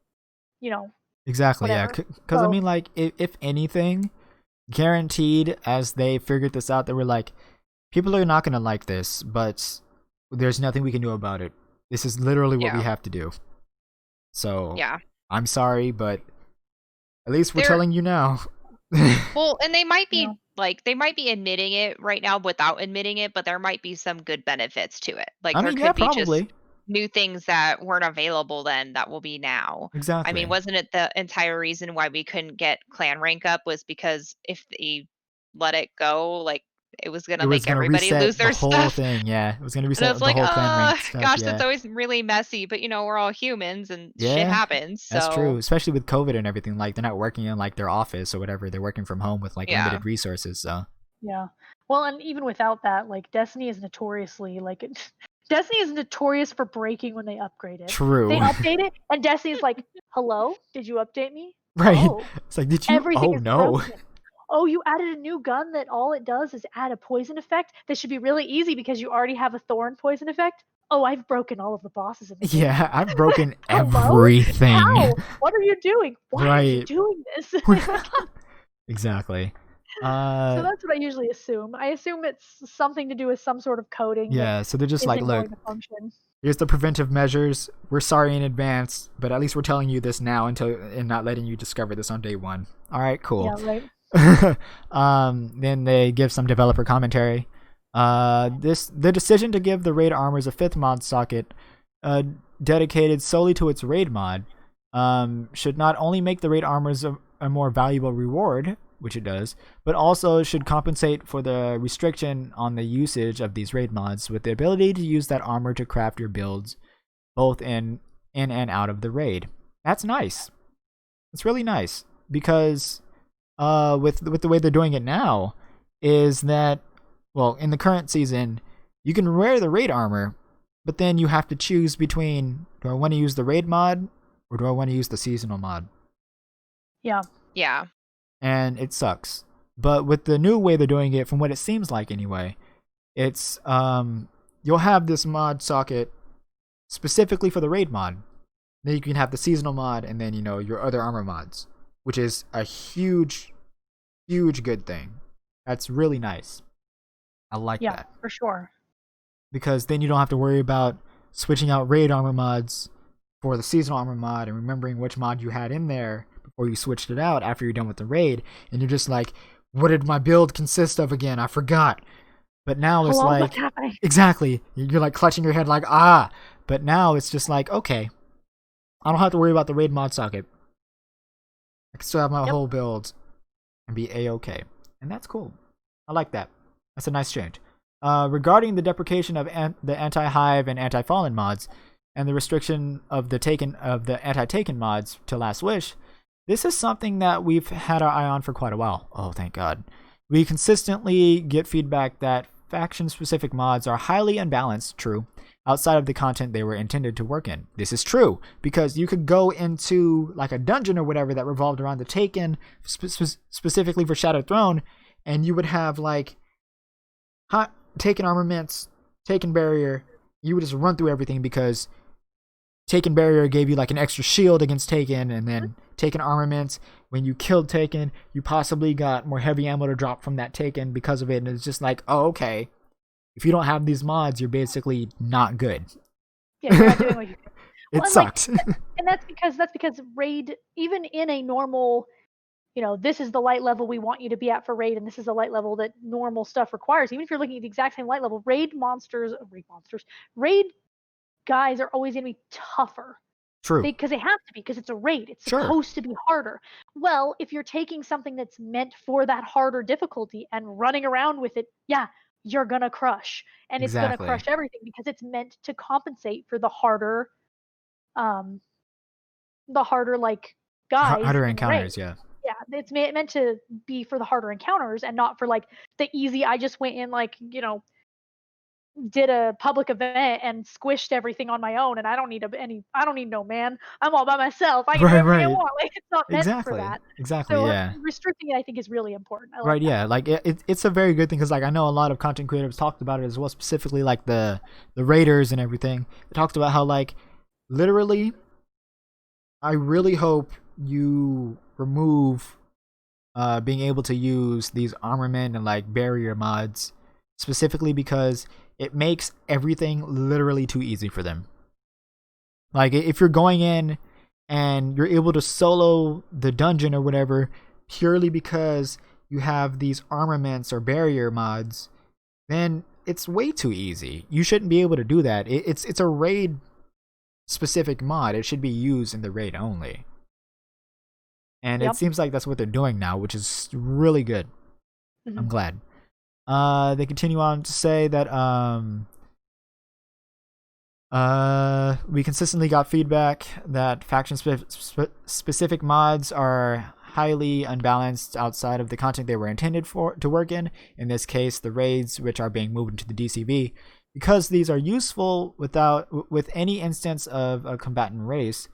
Exactly, whatever. Yeah. Because, I mean, like, if anything, guaranteed, as they figured this out, they were like, people are not going to like this, but there's nothing we can do about it. This is literally what we have to do. So, I'm sorry, but at least we're telling you now. Well, and they might be they might be admitting it right now without admitting it, but there might be some good benefits to it. Like, I there mean, could be probably. just new things that weren't available then that will be now. Exactly. I mean, wasn't it the entire reason why we couldn't get clan rank up was because if they let it go, like, it was gonna make everybody lose their whole stuff. thing. Yeah, it was gonna reset the whole clan rank stuff. Gosh, yeah. that's always really messy. But we're all humans and shit happens. So. That's true, especially with COVID and everything. Like, they're not working in like their office or whatever. They're working from home with like limited resources. So. Yeah. Well, and even without that, like, Destiny is notoriously Destiny is notorious for breaking when they upgrade it. True. They update it, and Destiny's like, "Hello, did you update me?" Right. Oh, it's like, did you? Everything is no. broken. Oh, you added a new gun that all it does is add a poison effect. This should be really easy because you already have a thorn poison effect. Oh, I've broken all of the bosses in the game. Yeah, I've broken everything. How? What are you doing? Why are you Right. doing this? Exactly. So that's what I usually assume. I assume it's something to do with some sort of coding. Yeah, so they're just like, look, function. Here's the preventive measures. We're sorry in advance, but at least we're telling you this now and not letting you discover this on day one. All right, cool. Yeah, right. Then they give some developer commentary. The decision to give the raid armors a 5th mod socket, dedicated solely to its raid mod, should not only make the raid armors a more valuable reward, which it does, but also should compensate for the restriction on the usage of these raid mods with the ability to use that armor to craft your builds both in and out of the raid. That's nice. It's really nice because with the way they're doing it now is that well, in the current season, you can wear the raid armor, but then you have to choose between, do I want to use the raid mod or do I want to use the seasonal mod? Yeah. Yeah. And it sucks. But with the new way they're doing it, from what it seems like anyway, it's you'll have this mod socket specifically for the raid mod. Then you can have the seasonal mod and then, your other armor mods, which is a huge, huge good thing. That's really nice. I like that. Yeah, for sure. Because then you don't have to worry about switching out raid armor mods for the seasonal armor mod and remembering which mod you had in there before you switched it out after you're done with the raid. And you're just like, what did my build consist of again? I forgot. But now it's like, exactly. You're like clutching your head like, But now it's just like, okay, I don't have to worry about the raid mod socket. I can still have my whole build and be A-okay. And that's cool. I like that. That's a nice change. Regarding the deprecation of the anti-hive and anti-fallen mods and the restriction of the anti-taken mods to Last Wish, this is something that we've had our eye on for quite a while. Oh, thank God. We consistently get feedback that faction-specific mods are highly unbalanced, true, outside of the content they were intended to work in. This is true, because you could go into like a dungeon or whatever that revolved around the Taken, specifically for Shattered Throne, and you would have like hot Taken armaments, Taken barrier. You would just run through everything because Taken barrier gave you like an extra shield against Taken, and then Taken armaments. When you killed Taken, you possibly got more heavy ammo to drop from that Taken because of it, and it's just like, oh, okay. If you don't have these mods, you're basically not good. Yeah, you're not doing what you can. It sucks. And that's because raid, even in a normal, this is the light level we want you to be at for raid, and this is the light level that normal stuff requires. Even if you're looking at the exact same light level, raid guys are always going to be tougher. True. Because they have to be, because it's a raid. It's supposed to be harder. Well, if you're taking something that's meant for that harder difficulty and running around with it, yeah, you're going to crush. And it's going to crush everything because it's meant to compensate for the harder like guys. Harder encounters, yeah. Yeah, it's meant to be for the harder encounters and not for like the easy, I just went in like, did a public event and squished everything on my own, and I don't need no man. I'm all by myself. I can do everything I want. Like, it's not meant for that. Exactly. So yeah. Restricting it, I think, is really important. I like right. that. Yeah. Like it's a very good thing because like I know a lot of content creators talked about it as well, specifically like the raiders and everything. They talked about how like literally, I really hope you remove being able to use these armament and like barrier mods specifically because it makes everything literally too easy for them. Like, if you're going in and you're able to solo the dungeon or whatever purely because you have these armaments or barrier mods, then it's way too easy. You shouldn't be able to do that. It's a raid specific mod. It should be used in the raid only. And it seems like that's what they're doing now, which is really good. Mm-hmm. I'm glad. They continue on to say that we consistently got feedback that faction specific mods are highly unbalanced outside of the content they were intended to work in this case the raids, which are being moved into the DCV. Because these are useful with any instance of a combatant race,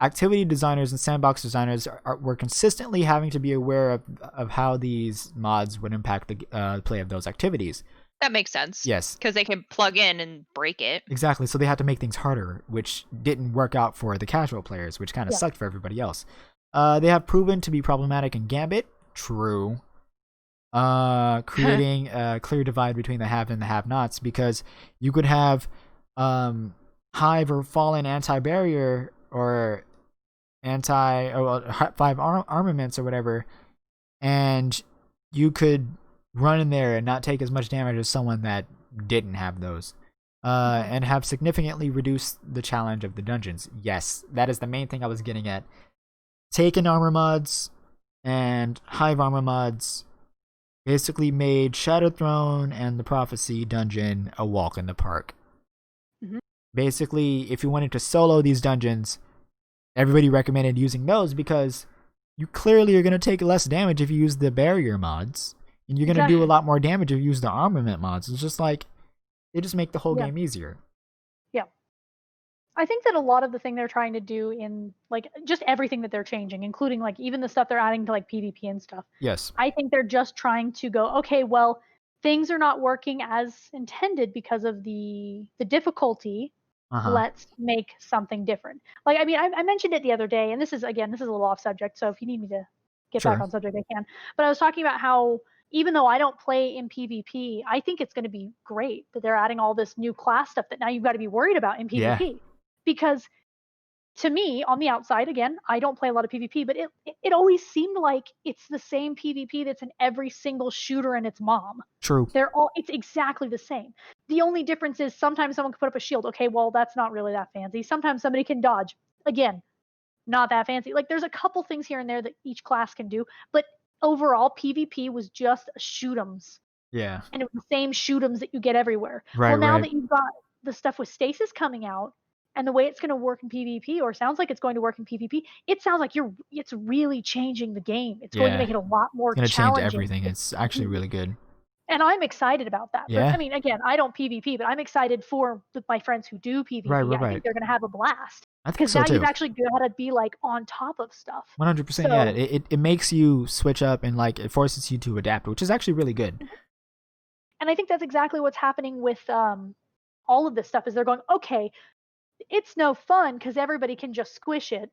activity designers and sandbox designers were consistently having to be aware of how these mods would impact the play of those activities. That makes sense. Yes. Because they can plug in and break it. Exactly. So they had to make things harder, which didn't work out for the casual players, which kind of sucked for everybody else. They have proven to be problematic in Gambit. True. Creating a clear divide between the have and the have-nots, because you could have Hive or Fallen anti-barrier or five armaments or whatever, and you could run in there and not take as much damage as someone that didn't have those, and have significantly reduced the challenge of the dungeons. Yes, that is the main thing I was getting at. Taken armor mods and Hive armor mods basically made Shattered Throne and the Prophecy dungeon a walk in the park. Mm-hmm. Basically, if you wanted to solo these dungeons, everybody recommended using those because you clearly are going to take less damage if you use the barrier mods. and you're gonna do a Exactly. lot more damage if you use the armament mods. It's just like they just make the whole Yeah. game easier. Yeah. I think that a lot of the thing they're trying to do in like just everything that they're changing, including like even the stuff they're adding to like PvP and stuff, Yes. I think they're just trying to go, okay, well, things are not working as intended because of the difficulty. Uh huh. Let's make something different. Like, I mean, I mentioned it the other day, and this is a little off subject. So if you need me to get back Sure. on subject, I can. But I was talking about how even though I don't play in PvP, I think it's going to be great that they're adding all this new class stuff that now you've got to be worried about in Yeah. PvP. Because to me, on the outside, again, I don't play a lot of PvP, but it always seemed like it's the same PvP that's in every single shooter and its mom. True. It's exactly the same. The only difference is sometimes someone can put up a shield. Okay, well, that's not really that fancy. Sometimes somebody can dodge. Again, not that fancy. Like there's a couple things here and there that each class can do, but overall PvP was just shoot'ems. Yeah. And it was the same shoot'ems that you get everywhere. Right. Well, now Right. that you've got the stuff with stasis coming out and the way it's going to work in PvP, or sounds like it's going to work in PvP, it sounds like it's really changing the game. It's going to Yeah. make it a lot more It's gonna change challenging. everything. It's actually really good. And I'm excited about that. But Yeah. I mean, again, I don't PvP, but I'm excited for my friends who do Right. PvP. Right. I Right. think they're going to have a blast I think because so now you've too. actually got to be like on top of stuff. 100%. Yeah. So It makes you switch up and like it forces you to adapt, which is actually really good. and I think that's exactly what's happening with all of this stuff is they're going, okay, it's no fun because everybody can just squish it.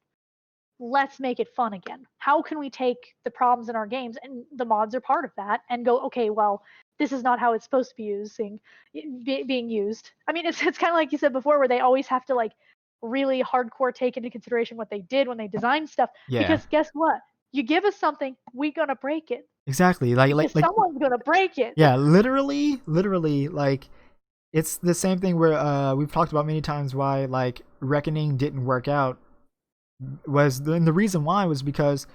Let's make it fun again. How can we take the problems in our games, and the mods are part of that, and go, okay, well, this is not how it's supposed to being used. I mean, it's kind of like you said before, where they always have to like really hardcore take into consideration what they did when they designed stuff. Yeah. Because guess what? You give us something, we're gonna break it. Exactly. Because someone's gonna break it. Yeah. Literally, like it's the same thing where we've talked about many times why like Reckoning didn't work out and the reason why was because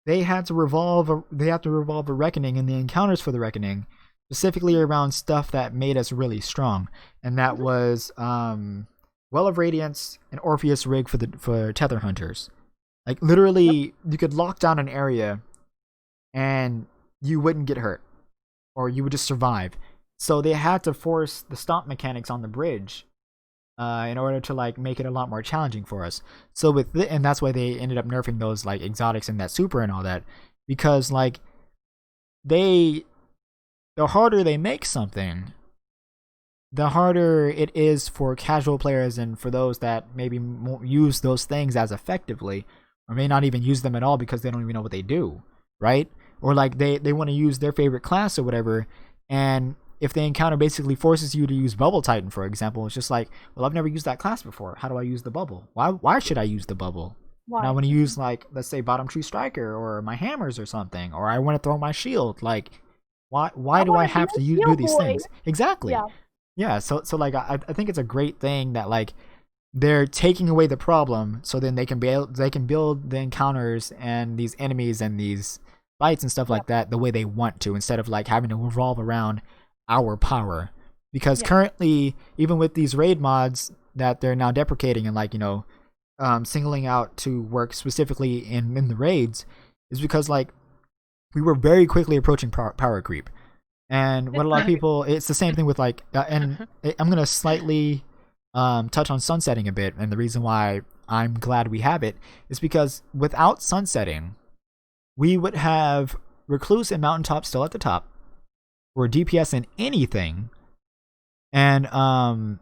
they had to revolve a reckoning and the encounters for the reckoning specifically around stuff that made us really strong, and that was Well of Radiance and Orpheus Rig for Tether Hunters. Like literally, you could lock down an area and you wouldn't get hurt, or you would just survive. So they had to force the stomp mechanics on the bridge in order to like make it a lot more challenging for us. So and that's why they ended up nerfing those like exotics and that super and all that, because like the harder they make something, the harder it is for casual players and for those that maybe won't use those things as effectively, or may not even use them at all because they don't even know what they do, right? Or like they want to use their favorite class or whatever, and if the encounter basically forces you to use Bubble Titan, for example, it's just like, well, I've never used that class before. How do I use the bubble? Why should I use the bubble? Why? And I want to use like, let's say, Bottom Tree Striker or my hammers or something, or I want to throw my shield. Like, why do I have to do these things? Exactly. Yeah. So like I think it's a great thing that like they're taking away the problem, so then they can build the encounters and these enemies and these fights and stuff like that the way they want to, instead of like having to revolve around our power. Because currently, even with these raid mods that they're now deprecating and like singling out to work specifically in the raids, is because like we were very quickly approaching power creep. And what a lot of people, it's the same thing with like and I'm gonna slightly touch on sunsetting a bit, and the reason why I'm glad we have it is because without sunsetting, we would have Recluse and Mountaintop still at the top, or DPS in anything, and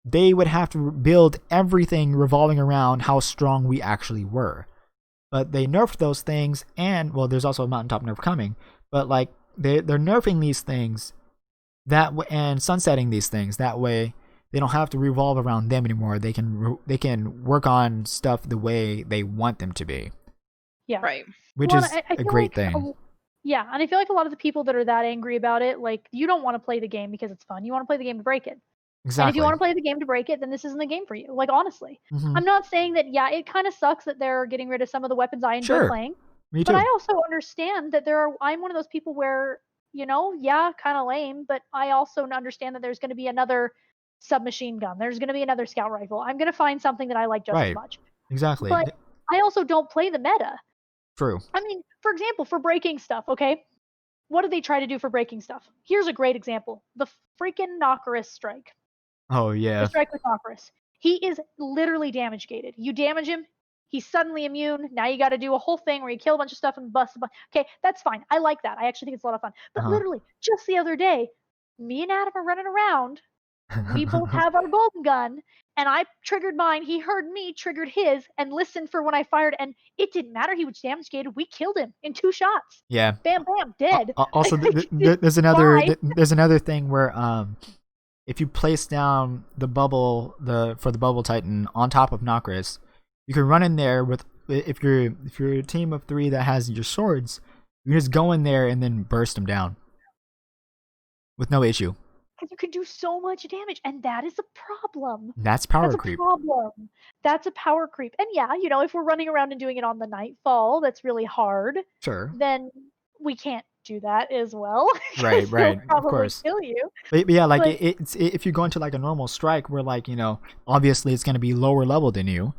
they would have to build everything revolving around how strong we actually were. But they nerfed those things, and well, there's also a Mountaintop nerf coming, but like they're nerfing these things and sunsetting these things that way they don't have to revolve around them anymore. They can work on stuff the way they want them to be. Yeah. Right. Which is a great thing. Yeah, and I feel like a lot of the people that are that angry about it, like, you don't want to play the game because it's fun. You want to play the game to break it. Exactly. And if you want to play the game to break it, then this isn't the game for you. Like, honestly. Mm-hmm. I'm not saying that, yeah, it kind of sucks that they're getting rid of some of the weapons I enjoy playing. Me too. But I also understand that I'm one of those people where, yeah, kind of lame, but I also understand that there's going to be another submachine gun. There's going to be another scout rifle. I'm going to find something that I like just as much. Exactly. But I also don't play the meta. True. I mean, for example, for breaking stuff, okay? what do they try to do for breaking stuff? Here's a great example: the freaking Nokris strike. Oh The yeah. strike with Nokris. He is literally damage gated. You damage him, he's suddenly immune. Now you got to do a whole thing where you kill a bunch of stuff and bust a bunch. Okay, that's fine. I like that. I actually think it's a lot of fun. But literally, just the other day, me and Adam are running around. We both have our golden gun, and I triggered mine. He heard me, triggered his, and listened for when I fired. And it didn't matter. He was damage gated. We killed him in 2 shots. Yeah. Bam, bam, dead. Also, there's another thing where if you place down the bubble for the bubble titan on top of Nokris, you can run in there with if you're a team of 3 that has your swords, you can just go in there and then burst them down with no issue. Because you can do so much damage, and that is a problem. That's power That's creep. a problem. That's a power creep. And yeah, if we're running around and doing it on the Nightfall, that's really hard. Sure. Then we can't do that as well. Right. They'll Of probably course. kill you. But yeah, like it's if you go into like a normal strike where like obviously it's gonna be lower level than you,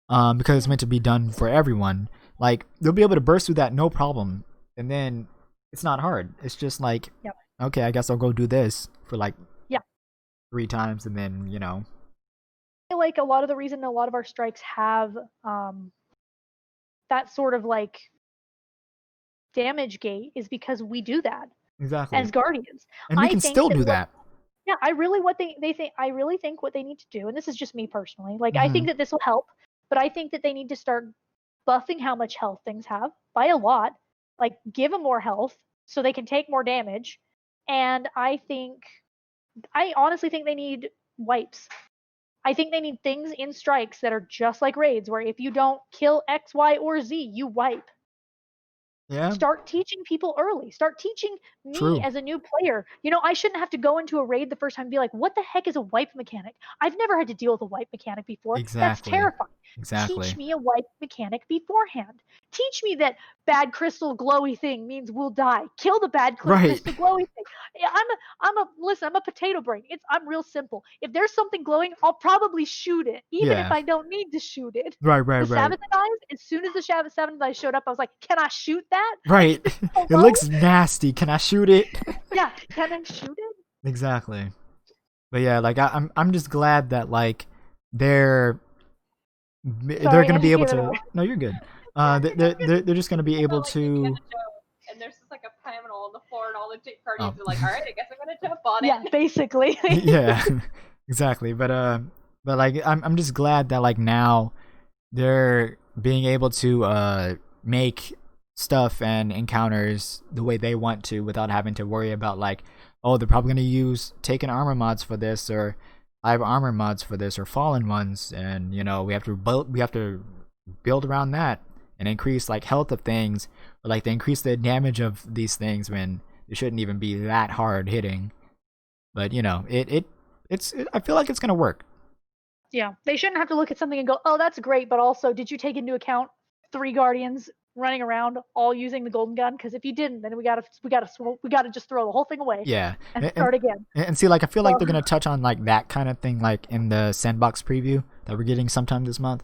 because it's meant to be done for everyone. Like they'll be able to burst through that no problem, and then it's not hard. It's just like, okay, I guess I'll go do this for like 3 times, and then I feel like a lot of the reason a lot of our strikes have that sort of like damage gate is because we do that exactly as guardians, and we can still do that. Yeah, I really think what they need to do, and this is just me personally, like I think that this will help, but I think that they need to start buffing how much health things have by a lot, like give them more health so they can take more damage, and I honestly think they need wipes. I think they need things in strikes that are just like raids, where if you don't kill X, Y, or Z, you wipe. Yeah. Start teaching people early. Start teaching me True. as a new player. I shouldn't have to go into a raid the first time and be like, what the heck is a wipe mechanic? I've never had to deal with a wipe mechanic before. Exactly. That's terrifying. Exactly. Teach me a wipe mechanic beforehand. Teach me that bad crystal glowy thing means we'll die. Kill the bad crystal glowy thing. Yeah, I'm a potato brain. I'm real simple. If there's something glowing, I'll probably shoot it, even if I don't need to shoot it. Right. The Sabathanize, as soon as the Sabathanize showed up, I was like, can I shoot that? Right. It looks nasty. Can I shoot it? Yeah, can I shoot it? Exactly. But yeah, like I'm just glad that like they're gonna be able to. No, you're good. They're just gonna be able to. And there's just like a panel on the floor, and all the guardians are like, "All right, I guess I'm gonna jump on it." Yeah, basically. Yeah, exactly. But like I'm just glad that like now they're being able to make stuff and encounters the way they want to without having to worry about like, oh, they're probably gonna use taken armor mods for this, or I have armor mods for this, or fallen ones, and we have to build around that and increase like health of things, or like they increase the damage of these things when it shouldn't even be that hard hitting. But it's I feel like it's gonna work. Yeah, they shouldn't have to look at something and go, oh, that's great, but also did you take into account 3 guardians running around all using the golden gun? Because if you didn't, then we gotta just throw the whole thing away. Yeah, and start again. And see, like I feel like they're gonna touch on like that kind of thing, like in the sandbox preview that we're getting sometime this month,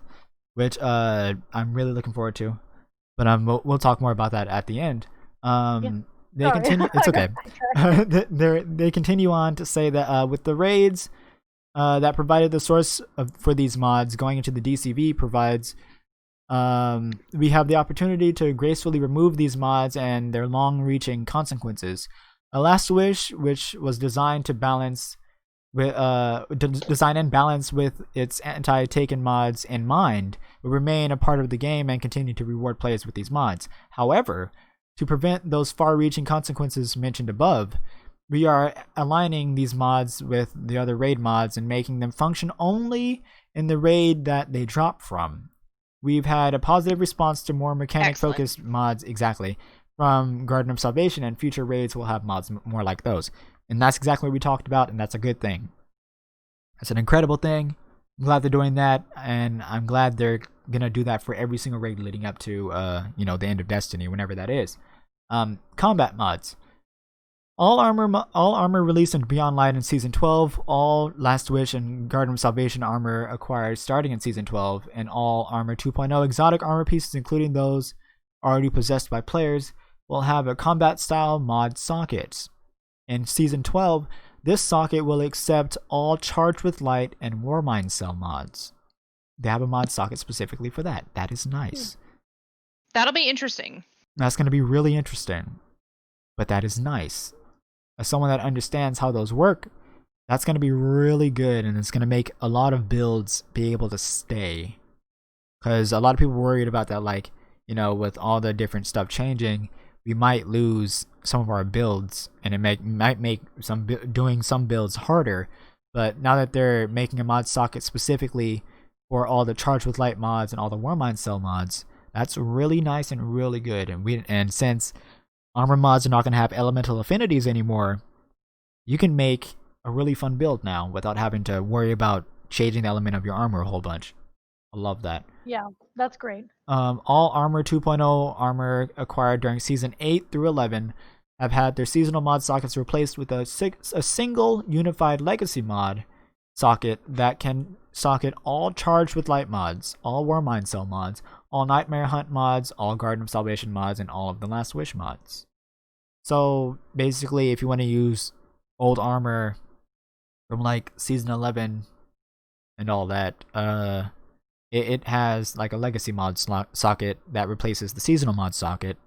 which I'm really looking forward to. But we'll talk more about that at the end. They continue. It's okay. They continue on to say that with the raids that provided the source for these mods going into the DCV provides. We have the opportunity to gracefully remove these mods and their long-reaching consequences. A Last Wish, which was designed to balance with design and balance with its anti-taken mods in mind, will remain a part of the game and continue to reward players with these mods. However, to prevent those far-reaching consequences mentioned above, we are aligning these mods with the other raid mods and making them function only in the raid that they drop from. We've had a positive response to more mechanic-focused mods, exactly, from Garden of Salvation, and future raids will have mods more like those. And that's exactly what we talked about, and that's a good thing. That's an incredible thing. I'm glad they're doing that, and I'm glad they're going to do that for every single raid leading up to, the end of Destiny, whenever that is. Combat mods. All armor released in Beyond Light in Season 12, all Last Wish and Garden of Salvation armor acquired starting in Season 12, and all Armor 2.0 exotic armor pieces, including those already possessed by players, will have a combat style mod socket. In Season 12, this socket will accept all Charged with Light and Warmind Cell mods. They have a mod socket specifically for that. That is nice. That'll be interesting. That's going to be really interesting. But that is nice. As someone that understands how those work, that's going to be really good, and it's going to make a lot of builds be able to stay. Because a lot of people worried about that, like, you know, with all the different stuff changing, we might lose some of our builds, and it might make doing some builds harder. But now that they're making a mod socket specifically for all the Charged with Light mods and all the Warmind Cell mods, that's really nice and really good. And since armor mods are not going to have elemental affinities anymore, you can make a really fun build now without having to worry about changing the element of your armor a whole bunch. I love that. Yeah, that's great. All Armor 2.0 armor acquired during Season 8 through 11 have had their seasonal mod sockets replaced with a single unified legacy mod socket that can socket all Charged with Light mods, all Warmind Cell mods, all Nightmare Hunt mods, all Garden of Salvation mods, and all of the Last Wish mods. So basically, if you want to use old armor from like Season 11 and all that, it has like a legacy mod socket that replaces the seasonal mod socket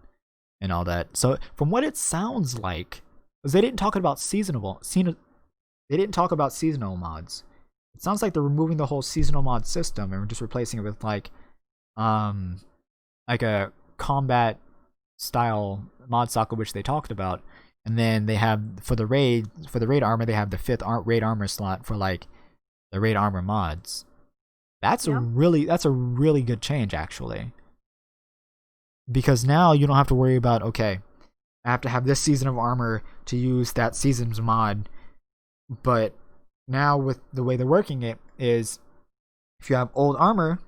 and all that. So from what it sounds like, because they didn't talk about seasonal mods. It sounds like they're removing the whole seasonal mod system and just replacing it with like a combat style mod socket, which they talked about. And then they have for the raid armor, they have the 5th raid armor slot for like the raid armor mods. That's a really good change, actually. Because now you don't have to worry about, okay, I have to have this season of armor to use that season's mod. But now with the way they're working it is, if you have old armor,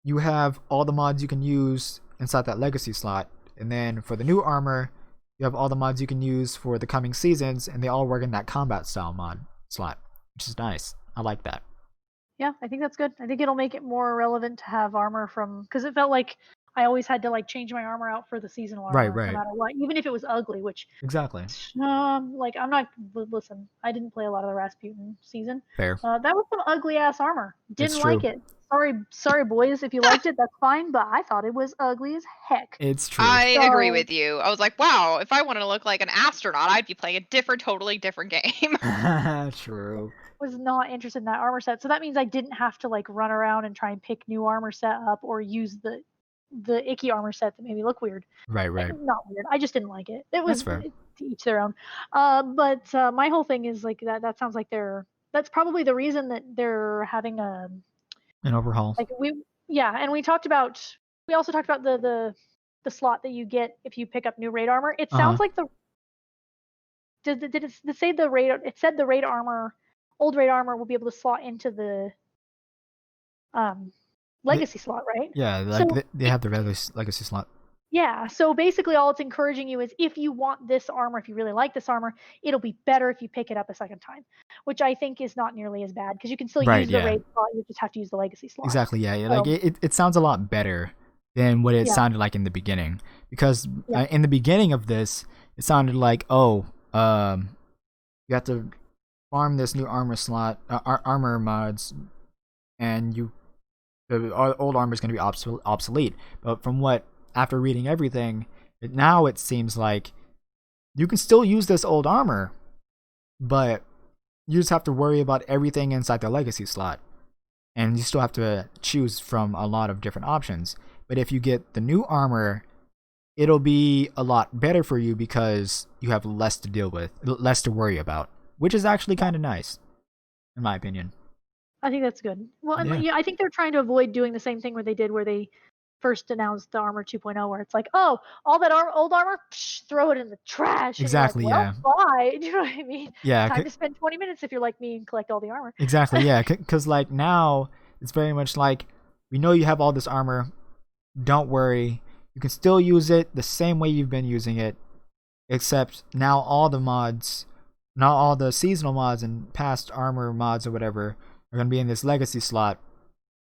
you have all the mods you can use inside that legacy slot. And then for the new armor, you have all the mods you can use for the coming seasons, and they all work in that combat style mod slot, which is nice. I like that. Yeah, I think that's good. I think it'll make it more relevant to have armor from, because it felt like I always had to like change my armor out for the seasonal armor, Right. no matter what, even if it was ugly. Which Exactly. like I'm not. Listen, I didn't play a lot of the Rasputin season. Fair. That was some ugly ass armor. Didn't true. like it. Sorry, boys. If you liked it, that's fine. But I thought it was ugly as heck. It's true. I agree with you. I was like, wow, if I wanted to look like an astronaut, I'd be playing a totally different game. True. Was not interested in that armor set, so that means I didn't have to like run around and try and pick new armor set up or use the icky armor set that made me look weird. Right. Not weird. I just didn't like it. It was fair. To each their own. But my whole thing is like that sounds like that's probably the reason that they're having an overhaul. Like and we also talked about the slot that you get if you pick up new raid armor. It sounds like did it say the raid? It said the raid armor, old raid armor will be able to slot into the legacy slot, right? Yeah, like so they have the legacy slot. Yeah, so basically all it's encouraging you is if you want this armor, if you really like this armor, it'll be better if you pick it up a second time, which I think is not nearly as bad because you can still use the raid slot, you just have to use the legacy slot. Exactly, yeah. So, like it sounds a lot better than what it sounded like in the beginning, because in the beginning of this, it sounded like, you have to farm this new armor slot, armor mods, and the old armor is going to be obsolete. But from after reading everything, now it seems like you can still use this old armor, but you just have to worry about everything inside the legacy slot. And you still have to choose from a lot of different options. But if you get the new armor, it'll be a lot better for you because you have less to deal with, less to worry about, which is actually kind of nice, in my opinion. I think that's good. Well, and I think they're trying to avoid doing the same thing where they first announced the Armor 2.0, where it's like, oh, all that old armor, throw it in the trash. Exactly, and bye. Do you know what I mean? Yeah. Time to spend 20 minutes if you're like me and collect all the armor. Exactly, yeah. Because like now, it's very much like, we know you have all this armor. Don't worry. You can still use it the same way you've been using it, except now all the seasonal mods and past armor mods or whatever are going to be in this legacy slot,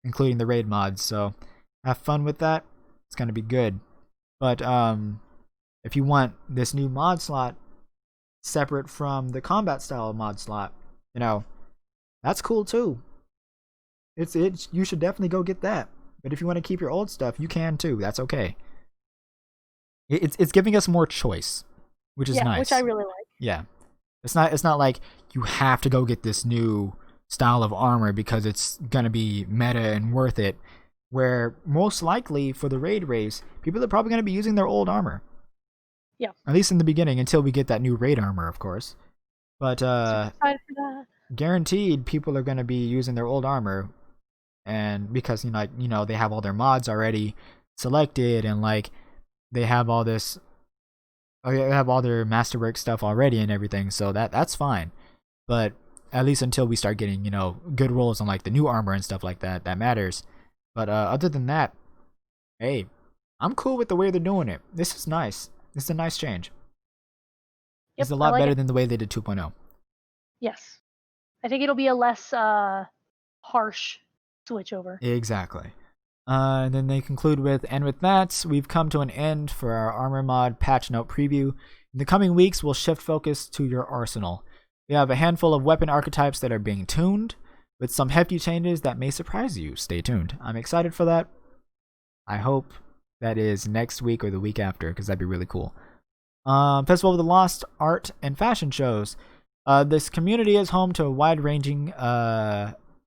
including the raid mods. So have fun with that. It's going to be good. But If you want this new mod slot separate from the combat style mod slot, that's cool too. It's you should definitely go get that. But if you want to keep your old stuff, you can too. That's okay. It's giving us more choice, which is nice. Which I really like. Yeah. It's not like you have to go get this new style of armor because it's gonna be meta and worth it. Where most likely for the raid race, people are probably gonna be using their old armor. Yeah. At least in the beginning, until we get that new raid armor, of course. But guaranteed, people are gonna be using their old armor, and because they have all their mods already selected, and like they have all this. They have all their masterwork stuff already and everything, so that's fine. But at least until we start getting, good rolls on like the new armor and stuff like that, that matters. But other than that, hey, I'm cool with the way they're doing it. This is nice. This is a nice change. Yep, It's a lot better than the way they did 2.0. Yes. I think it'll be a less harsh switch over. Exactly. And then they conclude with that, we've come to an end for our armor mod patch note preview. In the coming weeks, we'll shift focus to your arsenal. We have a handful of weapon archetypes that are being tuned, with some hefty changes that may surprise you. Stay tuned. I'm excited for that. I hope that is next week or the week after, because that'd be really cool. Festival of the Lost art and fashion shows. This community is home to a wide-ranging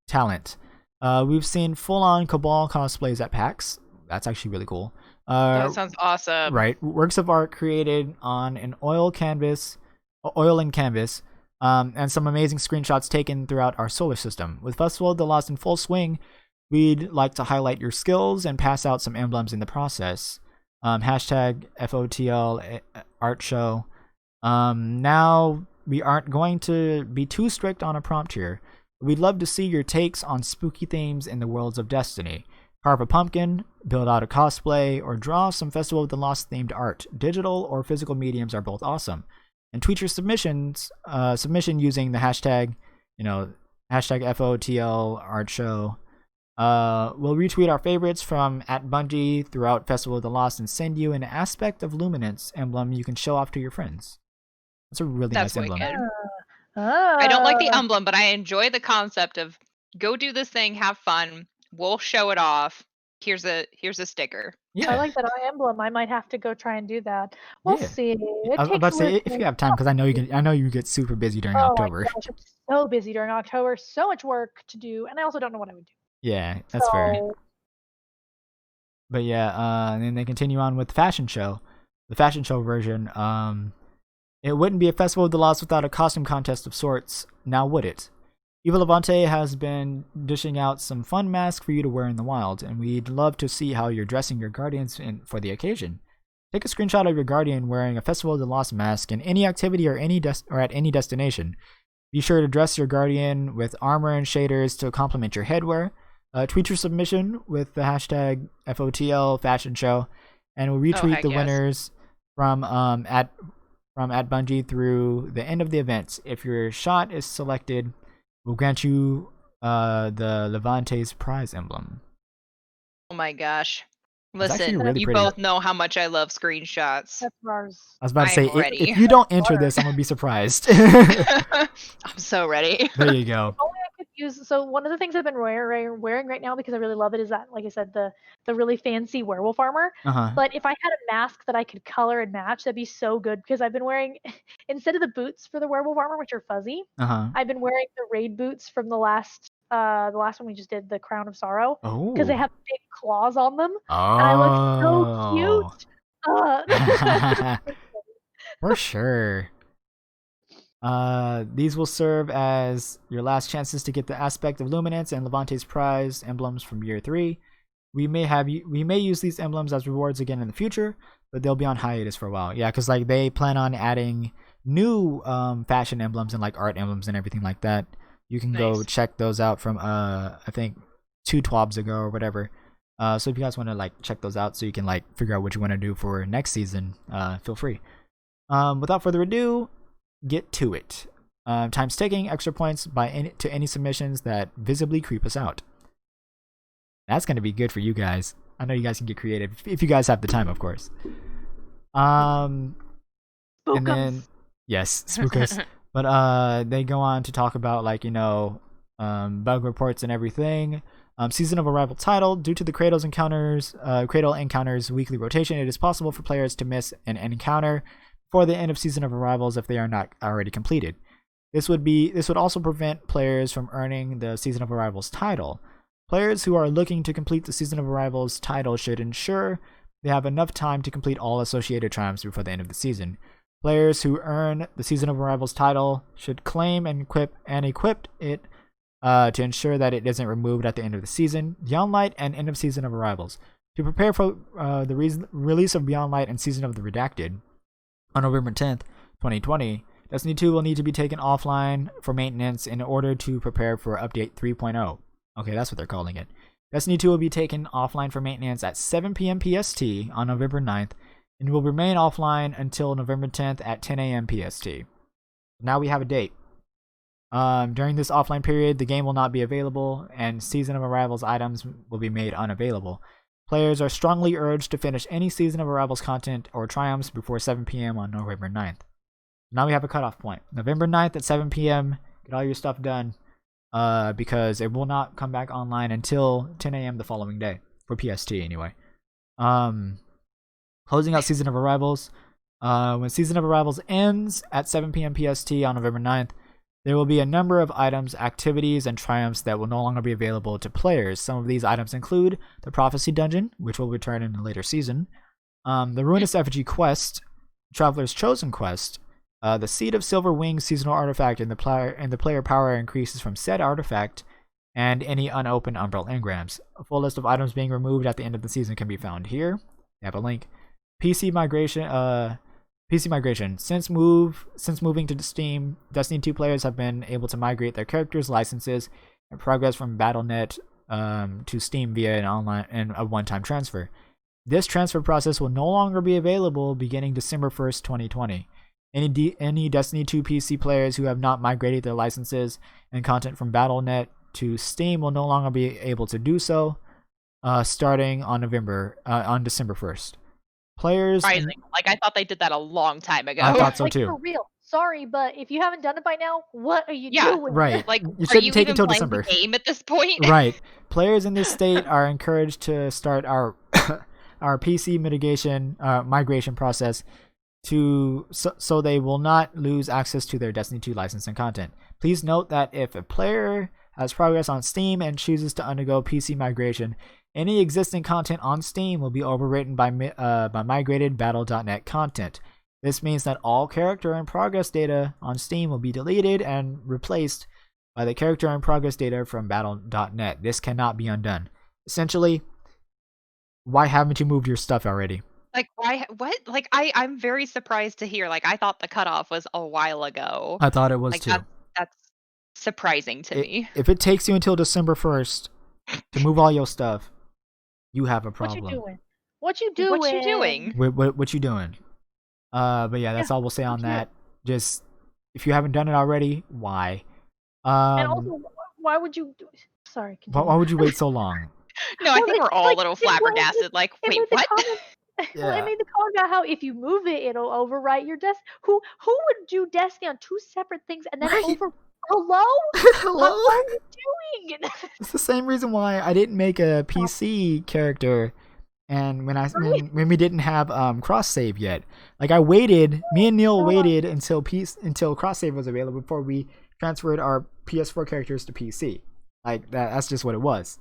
talent. We've seen full-on Cabal cosplays at PAX. That's actually really cool. That sounds awesome. Right. Works of art created on an oil and canvas, and some amazing screenshots taken throughout our solar system. With Festival of the Lost in full swing, we'd like to highlight your skills and pass out some emblems in the process. Hashtag FOTL art show. Now, we aren't going to be too strict on a prompt here. We'd love to see your takes on spooky themes in the worlds of Destiny. Carve a pumpkin, build out a cosplay, or draw some Festival of the Lost themed art. Digital or physical mediums are both awesome. And tweet your submission using the hashtag, hashtag FOTL art show. We'll retweet our favorites from @Bungie throughout Festival of the Lost and send you an aspect of luminance emblem you can show off to your friends. That's a really nice emblem. I don't like the emblem, but I enjoy the concept of go do this thing, have fun. We'll show it off. Here's a sticker. Yeah. I like that emblem. I might have to go try and do that. We'll see. I was about to say if you have time, because I know you get super busy during October. My gosh, I'm so busy during October. So much work to do, and I also don't know what I would do. Yeah, that's fair. But yeah, and then they continue on with the fashion show. The fashion show version. It wouldn't be a Festival of the Lost without a costume contest of sorts, now would it? Eva Levante has been dishing out some fun masks for you to wear in the wild, and we'd love to see how you're dressing your Guardians for the occasion. Take a screenshot of your Guardian wearing a Festival of the Lost mask in any activity or at any destination. Be sure to dress your Guardian with armor and shaders to complement your headwear. Tweet your submission with the hashtag FOTL Fashion Show, and we'll retweet the winners from @Bungie through the end of the event. If your shot is selected, we'll grant you the Levante's prize emblem. Oh my gosh. Listen, really you pretty. both know how much I love screenshots. That's ours. I was about to say, ready. if you don't enter this, I'm going to be surprised. I'm so ready. There you go. Only I could use. So one of the things I've been wearing right now, because I really love it, is that, like I said, the really fancy werewolf armor. Uh-huh. But if I had a mask that I could color and match, that'd be so good, because I've been wearing, instead of the boots for the werewolf armor, which are fuzzy, Uh-huh. I've been wearing the raid boots from the last one we just did, the Crown of Sorrow, because they have big claws on them, and I look so cute. For sure. These will serve as your last chances to get the aspect of luminance and Levante's prize emblems from year 3. We may use these emblems as rewards again in the future, but they'll be on hiatus for a while. Yeah, because like they plan on adding new fashion emblems and like art emblems and everything like that. You can go check those out from I think 2 Twabs ago or whatever. So if you guys want to like check those out so you can like figure out what you want to do for next season, feel free. Without further ado, get to it. Time's ticking. Extra points to any submissions that visibly creep us out. That's going to be good for you guys. I know you guys can get creative if you guys have the time, of course. And Spookums. then yes, spookus. But they go on to talk about like bug reports and everything. Season of Arrival title. Due to the Cradle encounters weekly rotation, it is possible for players to miss an encounter before the end of Season of Arrivals if they are not already completed. This would also prevent players from earning the Season of Arrivals title. Players who are looking to complete the Season of Arrivals title should ensure they have enough time to complete all associated triumphs before the end of the season. Players who earn the Season of Arrivals title should claim and equip it to ensure that it isn't removed at the end of the season, Beyond Light, and end of Season of Arrivals. To prepare for the release of Beyond Light and Season of the Redacted on November 10th, 2020, Destiny 2 will need to be taken offline for maintenance in order to prepare for Update 3.0. Okay, that's what they're calling it. Destiny 2 will be taken offline for maintenance at 7 p.m. PST on November 9th and will remain offline until November 10th at 10 a.m. PST. Now we have a date. During this offline period, the game will not be available, and Season of Arrivals items will be made unavailable. Players are strongly urged to finish any Season of Arrivals content or triumphs before 7 p.m. on November 9th. Now we have a cutoff point. November 9th at 7 p.m. Get all your stuff done, because it will not come back online until 10 a.m. the following day, for PST anyway. Closing out Season of Arrivals. When Season of Arrivals ends at 7 p.m. PST on November 9th, there will be a number of items, activities, and triumphs that will no longer be available to players. Some of these items include the Prophecy Dungeon, which will return in a later season, the Ruinous Effigy Quest, Traveler's Chosen Quest, the Seed of Silver Wing seasonal artifact, and the player power increases from said artifact, and any unopened Umbral engrams. A full list of items being removed at the end of the season can be found here. I have a link. PC migration. Since moving to Steam, Destiny 2 players have been able to migrate their characters' licenses and progress from Battle.net to Steam via a one-time transfer. This transfer process will no longer be available beginning December 1st, 2020. Any Destiny 2 PC players who have not migrated their licenses and content from Battle.net to Steam will no longer be able to do so, starting on December 1st. Players. Surprising. Like, I thought they did that a long time ago. I thought so like, too. For real. Sorry, but if you haven't done it by now, what are you Yeah, doing? Right. Like, You are shouldn't you take it even till playing December. the game at this point? Right. Players in this state are encouraged to start our PC migration process so they will not lose access to their Destiny 2 license and content. Please note that if a player has progress on Steam and chooses to undergo PC migration, any existing content on Steam will be overwritten by migrated Battle.net content. This means that all character and progress data on Steam will be deleted and replaced by the character and progress data from Battle.net. This cannot be undone. Essentially, why haven't you moved your stuff already? Like, why? What? Like, I'm very surprised to hear. Like, I thought the cutoff was a while ago. I thought it was Like, too. that's surprising to me. If it takes you until December 1st to move all your stuff, you have a problem. What you doing? What you doing? What you doing? But yeah, that's all we'll say on that. Just, if you haven't done it already, why? And also, why would you? Sorry. Why would you wait so long? No, I think we're all a little flabbergasted. Like, wait, what? Well, I made the comment about how if you move it, it'll overwrite your desk. Who would do Destiny on two separate things and then over? Hello? Hello? What are you doing? It's the same reason why I didn't make a PC character, and when we didn't have cross save yet. Like, I waited. Me and Neil waited until cross save was available before we transferred our PS4 characters to PC. Like, that's just what it was.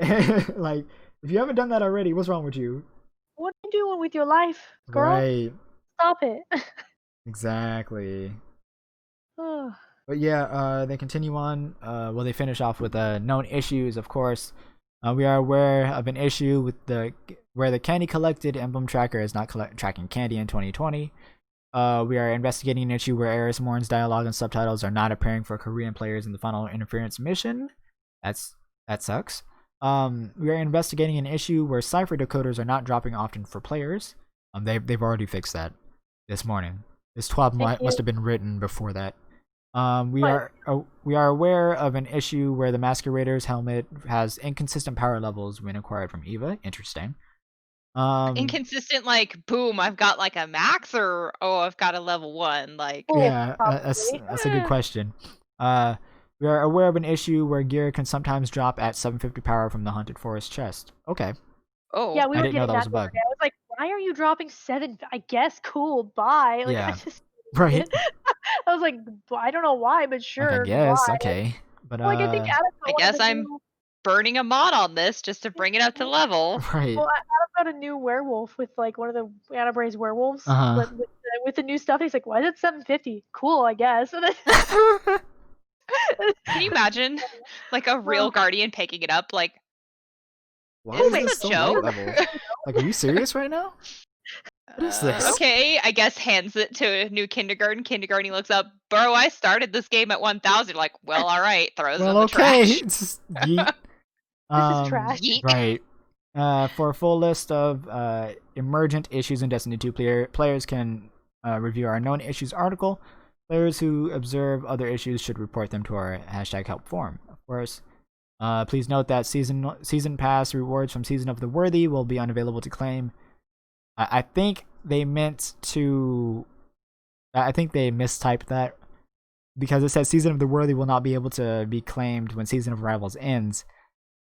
Like, if you haven't done that already, what's wrong with you? What are you doing with your life, girl? Right. Stop it. Exactly. But yeah, they continue on. They finish off with known issues, of course. We are aware of an issue with where the candy collected emblem tracker is not tracking candy in 2020. We are investigating an issue where Eris Morn's dialogue and subtitles are not appearing for Korean players in the Final Interference mission. That sucks. We are investigating an issue where cipher decoders are not dropping often for players. They've already fixed that this morning. This Twab must have been written before that. We are aware of an issue where the Masquerader's helmet has inconsistent power levels when acquired from Eva. Interesting. Inconsistent, like, boom, I've got like a max, or I've got a level 1. Like, Both, Yeah, that's probably. a good question. We are aware of an issue where gear can sometimes drop at 750 power from the Haunted Forest chest. Okay. Yeah, we I were didn't know getting that was that a the other bug. day. I was like, why are you dropping 7? I guess cool. Bye. Like, I Yeah. just Right. I was like, I don't know why, but Like, sure. I guess, Why? okay. But Like, I think Adam I got one of guess the I'm new. burning a mod on this just to bring it up to level. right. Well, Adam got a new werewolf with like one of the Anna Bray's werewolves. Uh-huh. But with the new stuff, he's like, why is it 750? Cool, I guess. And then, Can you imagine, like, a real guardian picking it up? Like, Why is is this this a so joke? low level? Like, are you serious right now? What is this? Okay, I guess hands it to a new kindergarten. Kindergarten looks up, bro, I started this game at 1,000. Like, well, all right, throws it in Well, the okay. trash. It's just yeet. This is trash. Yeet. Right. For a full list of emergent issues in Destiny 2, players can review our known issues article. Players who observe other issues should report them to our #help forum. Of course, please note that season pass rewards from Season of the Worthy will be unavailable to claim. I think they meant to. I think they mistyped that because it says Season of the Worthy will not be able to be claimed when Season of Rivals ends.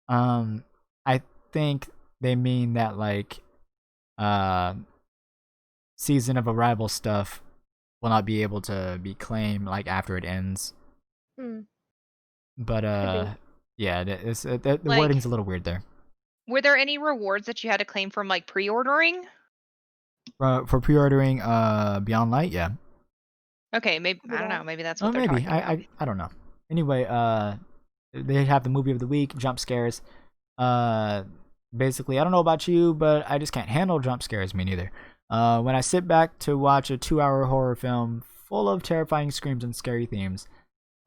I think they mean that like Season of Arrival stuff will not be able to be claimed like after it ends. But yeah, the Like, wording's a little weird there. Were there any rewards that you had to claim from, like, pre-ordering? For pre-ordering Beyond Light, yeah. Okay, maybe, I don't know, maybe that's what Oh, they're maybe. talking about. I don't know. Anyway, they have the movie of the week, jump scares. Basically, I don't know about you, but I just can't handle jump scares. Me neither. When I sit back to watch a 2-hour horror film full of terrifying screams and scary themes,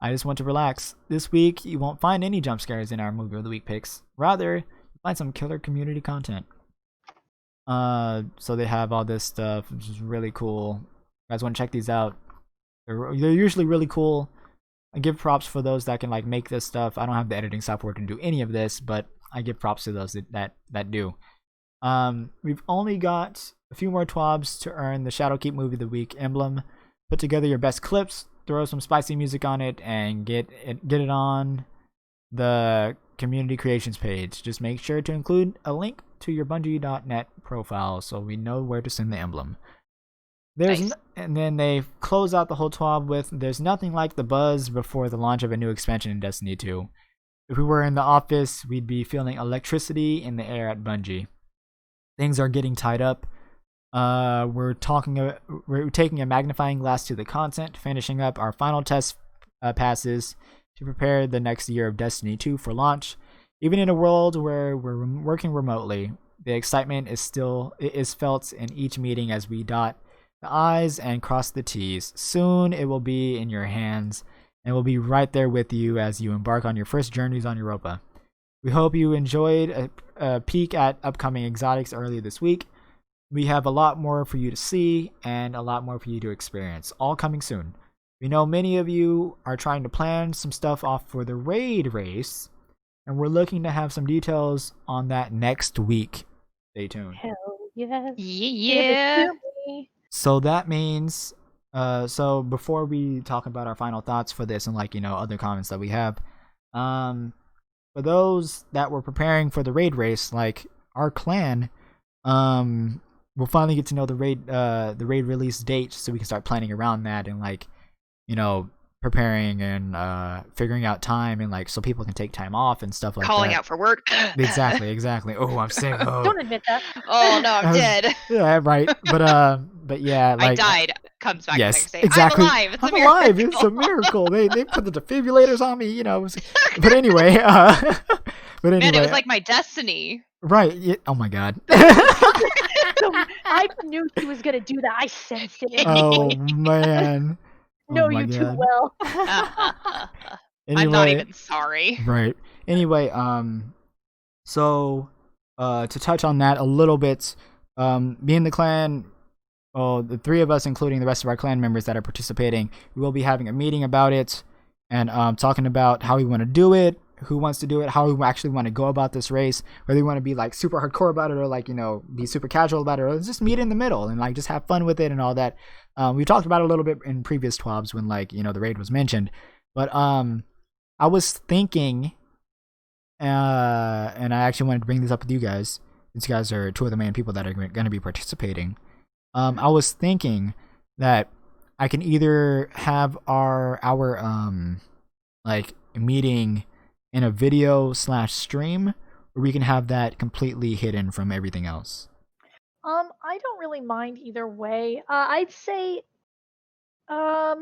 I just want to relax. This week, you won't find any jump scares in our movie of the week picks. Rather, you'll find some killer community content. So they have all this stuff, which is really cool. You guys want to check these out? They're usually really cool. I give props for those that can like make this stuff. I don't have the editing software to do any of this, but I give props to those that do. We've only got a few more twabs to earn the Shadowkeep Movie of the Week emblem. Put together your best clips, throw some spicy music on it, and get it on the community creations page. Just make sure to include a link to your Bungie.net profile so we know where to send the emblem. Nice. And then they close out the whole twab with, there's nothing like the buzz before the launch of a new expansion in Destiny 2. If we were in the office, we'd be feeling electricity in the air at Bungie. Things are getting tied up. We're taking a magnifying glass to the content, finishing up our final test passes to prepare the next year of Destiny 2 for launch. Even in a world where we're working remotely, the excitement is felt in each meeting as we dot the I's and cross the T's. Soon it will be in your hands, and we'll be right there with you as you embark on your first journeys on Europa. We hope you enjoyed a peek at upcoming exotics earlier this week. We have a lot more for you to see and a lot more for you to experience, all coming soon. We know many of you are trying to plan some stuff off for the raid race, and we're looking to have some details on that next week. Stay tuned. Hell yes. Yeah. Give it to me. So that means, so before we talk about our final thoughts for this and like, other comments that we have, for those that were preparing for the raid race, like our clan, we'll finally get to know the raid release date so we can start planning around that and like, preparing and figuring out time and like so people can take time off and stuff like Calling that. out for work. Exactly. Oh, I'm sick. Oh. Don't admit that. Oh no, I'm dead. Yeah, right. But yeah, like I died. Comes back yes, the next day. exactly. I'm alive. It's I'm a miracle. alive. It's a miracle. They put the defibrillators on me, But anyway, Man, it was like my destiny. right. Yeah, oh my god. So I knew he was gonna do that. I sensed it. Oh man. Know Oh my you too God. well. Anyway, I'm not even sorry. right. Anyway, so to touch on that a little bit, me and the clan, the three of us, including the rest of our clan members that are participating, we will be having a meeting about it and talking about how we want to do it, who wants to do it, how we actually want to go about this race, whether we want to be like super hardcore about it or like, you know, be super casual about it, or just meet in the middle and like just have fun with it and all that. We talked about it a little bit in previous Twabs when like, you know, the raid was mentioned, but I was thinking, and I actually wanted to bring this up with you guys, since you guys are two of the main people that are going to be participating. I was thinking that I can either have our like meeting in a video / stream, or we can have that completely hidden from everything else. I don't really mind either way. I'd say, I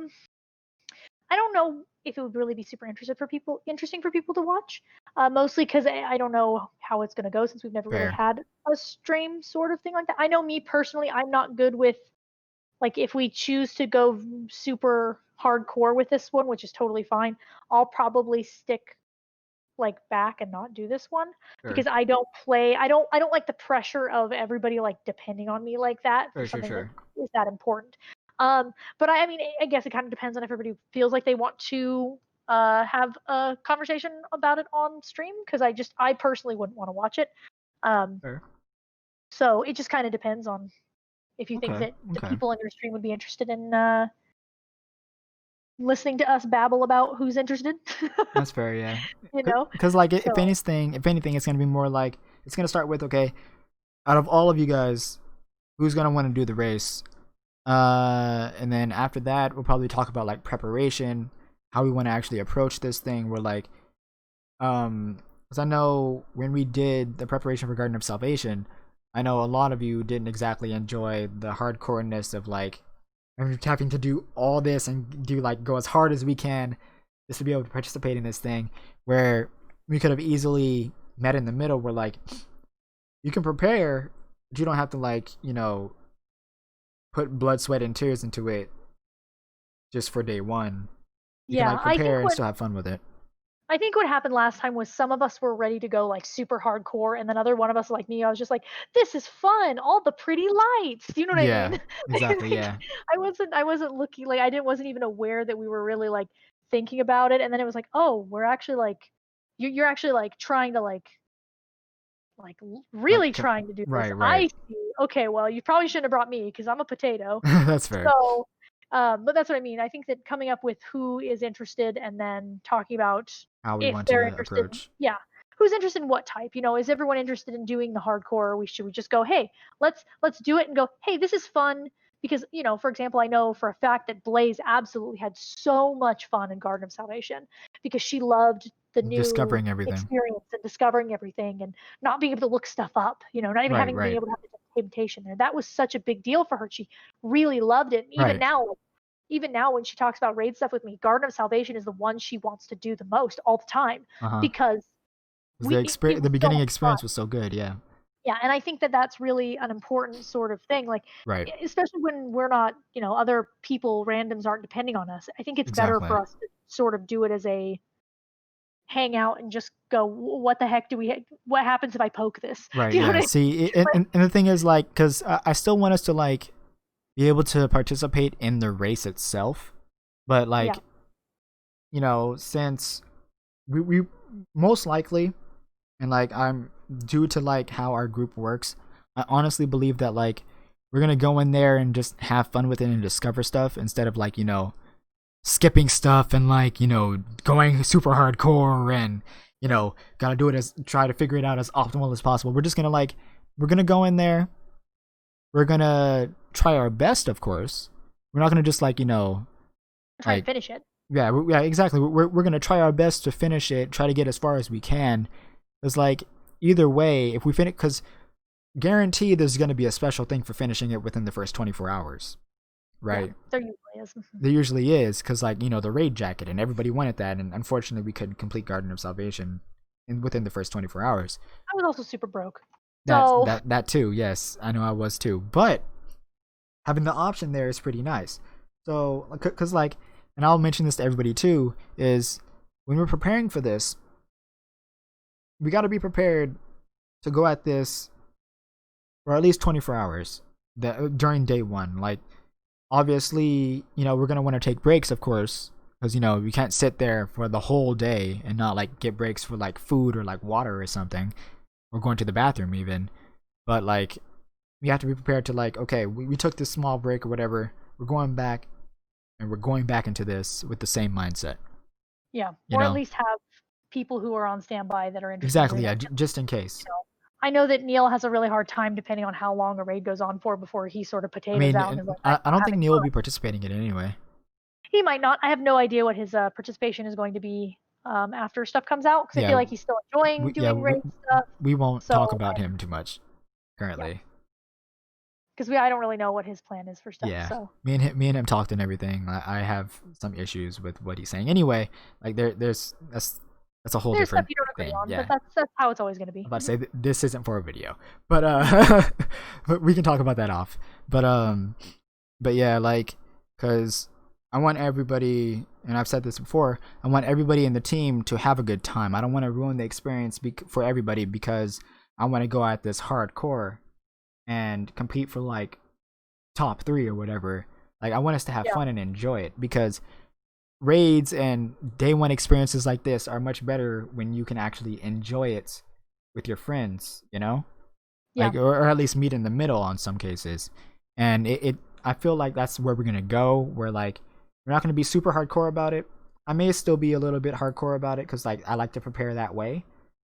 don't know if it would really be super interesting for people to watch. Mostly because I don't know how it's gonna go since we've never really Fair. had a stream sort of thing like that. I know me personally, I'm not good with, like, if we choose to go super hardcore with this one, which is totally fine. I'll probably stick like back and not do this one Sure. because I don't play. I don't like the pressure of everybody like depending on me like that for Sure, something sure. that is that important. But I mean, I guess it kind of depends on if everybody feels like they want to have a conversation about it on stream, because I personally wouldn't want to watch it. Fair. So it just kind of depends on if you think Okay, that the okay. people in your stream would be interested in listening to us babble about who's interested. That's fair, yeah. You know? Because like if So- anything, it's gonna be more like it's gonna start with, okay, out of all of you guys, who's gonna want to do the race? And then after that, we'll probably talk about like preparation, how we want to actually approach this thing. We're like, because I know when we did the preparation for Garden of Salvation, I know a lot of you didn't exactly enjoy the hardcoreness of like having to do all this and do like go as hard as we can just to be able to participate in this thing, where we could have easily met in the middle where like you can prepare, but you don't have to like, you know, put blood, sweat, and tears into it just for day one. You yeah, can like prepare and still have fun with it. I think what happened last time was some of us were ready to go like super hardcore, and then other one of us, like me, I was just like, "This is fun! All the pretty lights." Do you know what I mean? Exactly. Like, Yeah. I wasn't looking like wasn't even aware that we were really like thinking about it, and then it was like, "Oh, we're actually like, you're actually like trying to really trying to do this." Right. I see. Okay, well, you probably shouldn't have brought me because I'm a potato. That's fair. So, but that's what I mean. I think that coming up with who is interested and then talking about How we if want they're to interested, approach. yeah, who's interested in what type? You know, is everyone interested in doing the hardcore? Or should we just go, hey, let's do it and go, hey, this is fun. Because, you know, for example, I know for a fact that Blaze absolutely had so much fun in Garden of Salvation because she loved the new Discovering everything. experience and discovering everything and not being able to look stuff up, you know, not even Right, being able to have the temptation. And that was such a big deal for her. She really loved it. Right. Even now when she talks about raid stuff with me, Garden of Salvation is the one she wants to do the most all the time because the beginning experience was so good. Yeah. Yeah, and I think that that's really an important sort of thing, like, Right. especially when we're not, you know, other people, randoms aren't depending on us. I think it's better Exactly. for us to sort of do it as a hangout and just go, what the heck what happens if I poke this? Right. Do you know Yeah. what I mean? See, and the thing is, like, because I still want us to like be able to participate in the race itself, but like, Yeah. you know, since we most likely, and like I'm due to like how our group works, I honestly believe that like we're gonna go in there and just have fun with it and discover stuff instead of like, you know, skipping stuff and like, you know, going super hardcore and, you know, gotta do it as try to figure it out as optimal as possible. We're just gonna like we're gonna go in there, we're gonna try our best, of course. We're not gonna just like, you know, Try like and finish it. yeah, exactly. We're gonna try our best to finish it, try to get as far as we can. It's like either way, if we finish, because guarantee there's gonna be a special thing for finishing it within the first 24 hours, right? Yeah, there usually is. There usually is, because like, you know, the raid jacket and everybody wanted that, and unfortunately we couldn't complete Garden of Salvation within the first 24 hours. I was also super broke. So That too, yes, I know I was too, but having the option there is pretty nice. So, because like, and I'll mention this to everybody too, is when we're preparing for this, we got to be prepared to go at this for at least 24 hours during day one. Like, obviously, you know, we're going to want to take breaks, of course, because you know we can't sit there for the whole day and not like get breaks for like food or like water or something, or going to the bathroom even. But like we have to be prepared to like, okay, we took this small break or whatever, we're going back, and we're going back into this with the same mindset. Yeah, You or know? at least have people who are on standby that are interested. Exactly, in yeah, it. just in case. I know that Neil has a really hard time depending on how long a raid goes on for before he sort of I potatoes mean, out and is like, I don't think having Neil will fun. be participating in it anyway. He might not. I have no idea what his participation is going to be after stuff comes out because I Yeah, feel like he's still enjoying doing raid stuff. we won't So talk about him too much currently. Because I don't really know what his plan is for stuff. Yeah, So me and him talked and everything. I have some issues with what he's saying. Anyway, like that's a whole there's stuff different you don't agree thing. on, Yeah, but that's how it's always going to be. I'm about to say this isn't for a video, but but we can talk about that off. But yeah, like, cause I want everybody, and I've said this before, I want everybody in the team to have a good time. I don't want to ruin the experience for everybody because I want to go at this hardcore and compete for like top 3 or whatever. Like I want us to have fun and enjoy it, because raids and day 1 experiences like this are much better when you can actually enjoy it with your friends, you know? Like or at least meet in the middle on some cases. And I feel like that's where we're gonna go, where like we're not gonna be super hardcore about it. I may still be a little bit hardcore about it because like I like to prepare that way,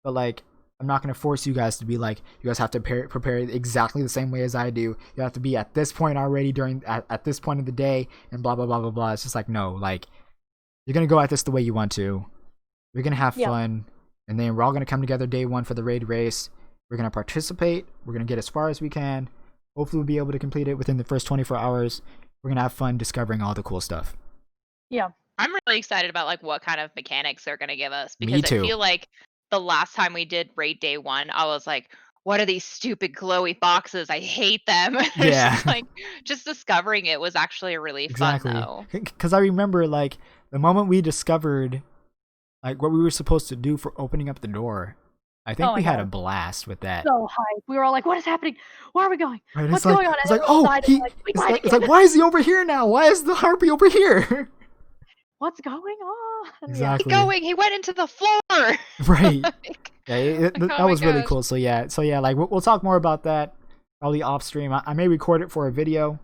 but like I'm not gonna force you guys to be like, you guys have to prepare exactly the same way as I do. You have to be at this point already during at this point of the day and blah blah blah blah blah. It's just like, no, like you're gonna go at this the way you want to. We're gonna have fun, and then we're all gonna come together day 1 for the raid race. We're gonna participate. We're gonna get as far as we can. Hopefully, we'll be able to complete it within the first 24 hours. We're gonna have fun discovering all the cool stuff. Yeah, I'm really excited about like what kind of mechanics they're gonna give us, because Me too. I feel like the last time we did raid day 1, I was like, what are these stupid glowy boxes? I hate them. Yeah. Just discovering it was actually really fun though. Because I remember like the moment we discovered like what we were supposed to do for opening up the door. I think we had a blast with that. So hype. We were all like, what is happening? Where are we going? Right, What's going on? It's like, oh, it's like, why is he over here now? Why is the harpy over here? What's going on? Exactly. He went into the floor. Right. Yeah, that was really cool. So yeah, like we'll talk more about that probably off stream. I may record it for a video,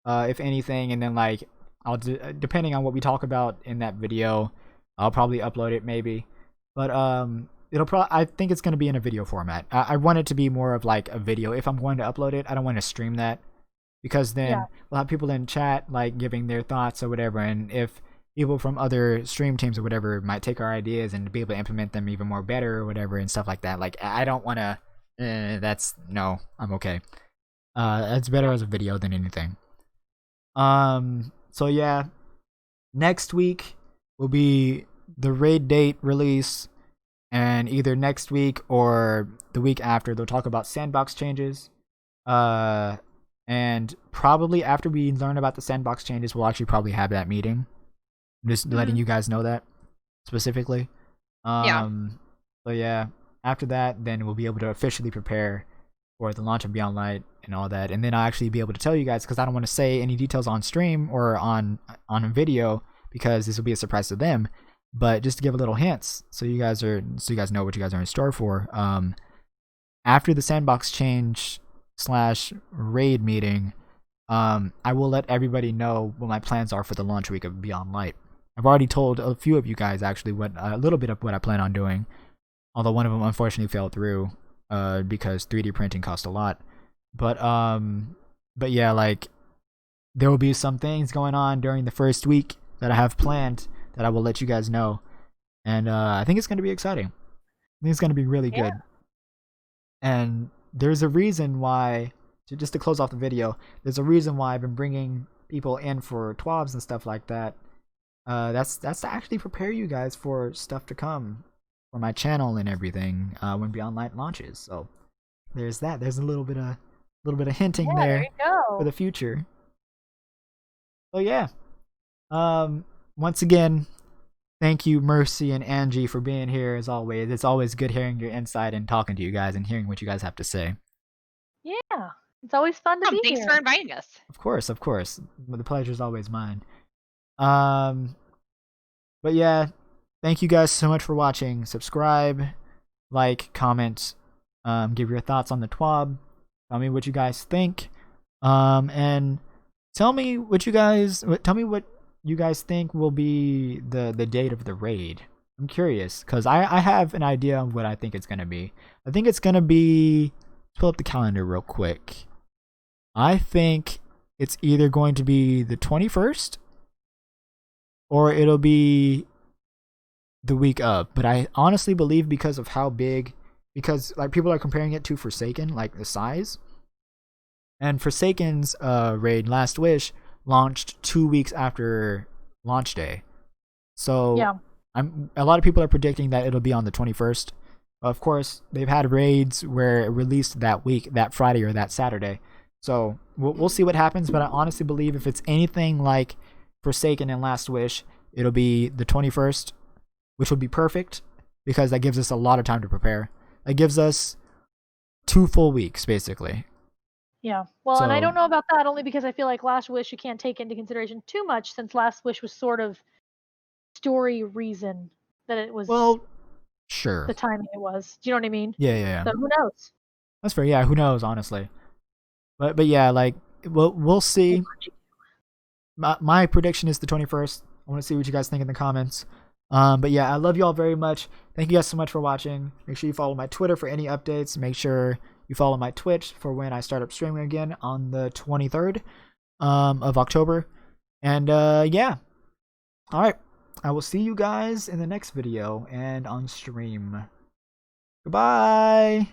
if anything, and then like I'll depending on what we talk about in that video, I'll probably upload it maybe. But I think it's gonna be in a video format. I want it to be more of like a video. If I'm going to upload it, I don't want to stream that, because then we'll have people in chat like giving their thoughts or whatever, and if people from other stream teams or whatever might take our ideas and be able to implement them even more better or whatever and stuff like that. Like I don't want to. I'm okay. It's better as a video than anything. So yeah, next week will be the raid date release, and either next week or the week after they'll talk about sandbox changes. And probably after we learn about the sandbox changes, we'll actually probably have that meeting. Just letting you guys know that specifically. So yeah, after that, then we'll be able to officially prepare for the launch of Beyond Light and all that, and then I'll actually be able to tell you guys, because I don't want to say any details on stream or on a video, because this will be a surprise to them. But just to give a little hints, so you guys know what you guys are in store for. After the sandbox change / raid meeting, I will let everybody know what my plans are for the launch week of Beyond Light. I've already told a few of you guys actually a little bit of what I plan on doing, although one of them unfortunately fell through because 3D printing cost a lot. But yeah, like there will be some things going on during the first week that I have planned that I will let you guys know, and I think it's going to be exciting. I think it's going to be really good. And there's a reason why, just to close off the video, there's a reason why I've been bringing people in for Twabs and stuff like that. That's to actually prepare you guys for stuff to come for my channel and everything when Beyond Light launches. So there's that. There's a little bit of hinting there for the future. So yeah. Once again, thank you, Mercy and Angie, for being here as always. It's always good hearing your insight and talking to you guys and hearing what you guys have to say. Yeah, it's always fun to be here. Thanks for inviting us. Of course. The pleasure is always mine. But yeah, thank you guys so much for watching. Subscribe, like, comment, give your thoughts on the Twab. Tell me what you guys think. And tell me what you guys think will be the date of the raid. I'm curious because I have an idea of what I think it's gonna be. I think it's gonna be. Let's pull up the calendar real quick. I think it's either going to be the 21st or it'll be the week of. But I honestly believe because of how big, because like people are comparing it to Forsaken, like the size. And Forsaken's raid Last Wish launched 2 weeks after launch day. So Yeah. a lot of people are predicting that it'll be on the 21st. Of course, they've had raids where it released that week, that Friday or that Saturday. So we'll see what happens, but I honestly believe if it's anything like Forsaken and Last Wish, it'll be the 21st, which would be perfect because that gives us a lot of time to prepare. It gives us 2 full weeks, basically. Yeah. Well, and I So- don't know about that only because I feel like Last Wish you can't take into consideration too much since Last Wish was sort of story reason that it was Well, sure. the timing it was. Do you know what I mean? Yeah. So who knows? That's fair. Yeah, who knows, honestly. But yeah, like we'll see. My prediction is the 21st. I want to see what you guys think in the comments. But yeah, I love you all very much. Thank you guys so much for watching. Make sure you follow my Twitter for any updates. Make sure you follow my Twitch for when I start up streaming again on the 23rd of October. And yeah. All right. I will see you guys in the next video and on stream. Goodbye.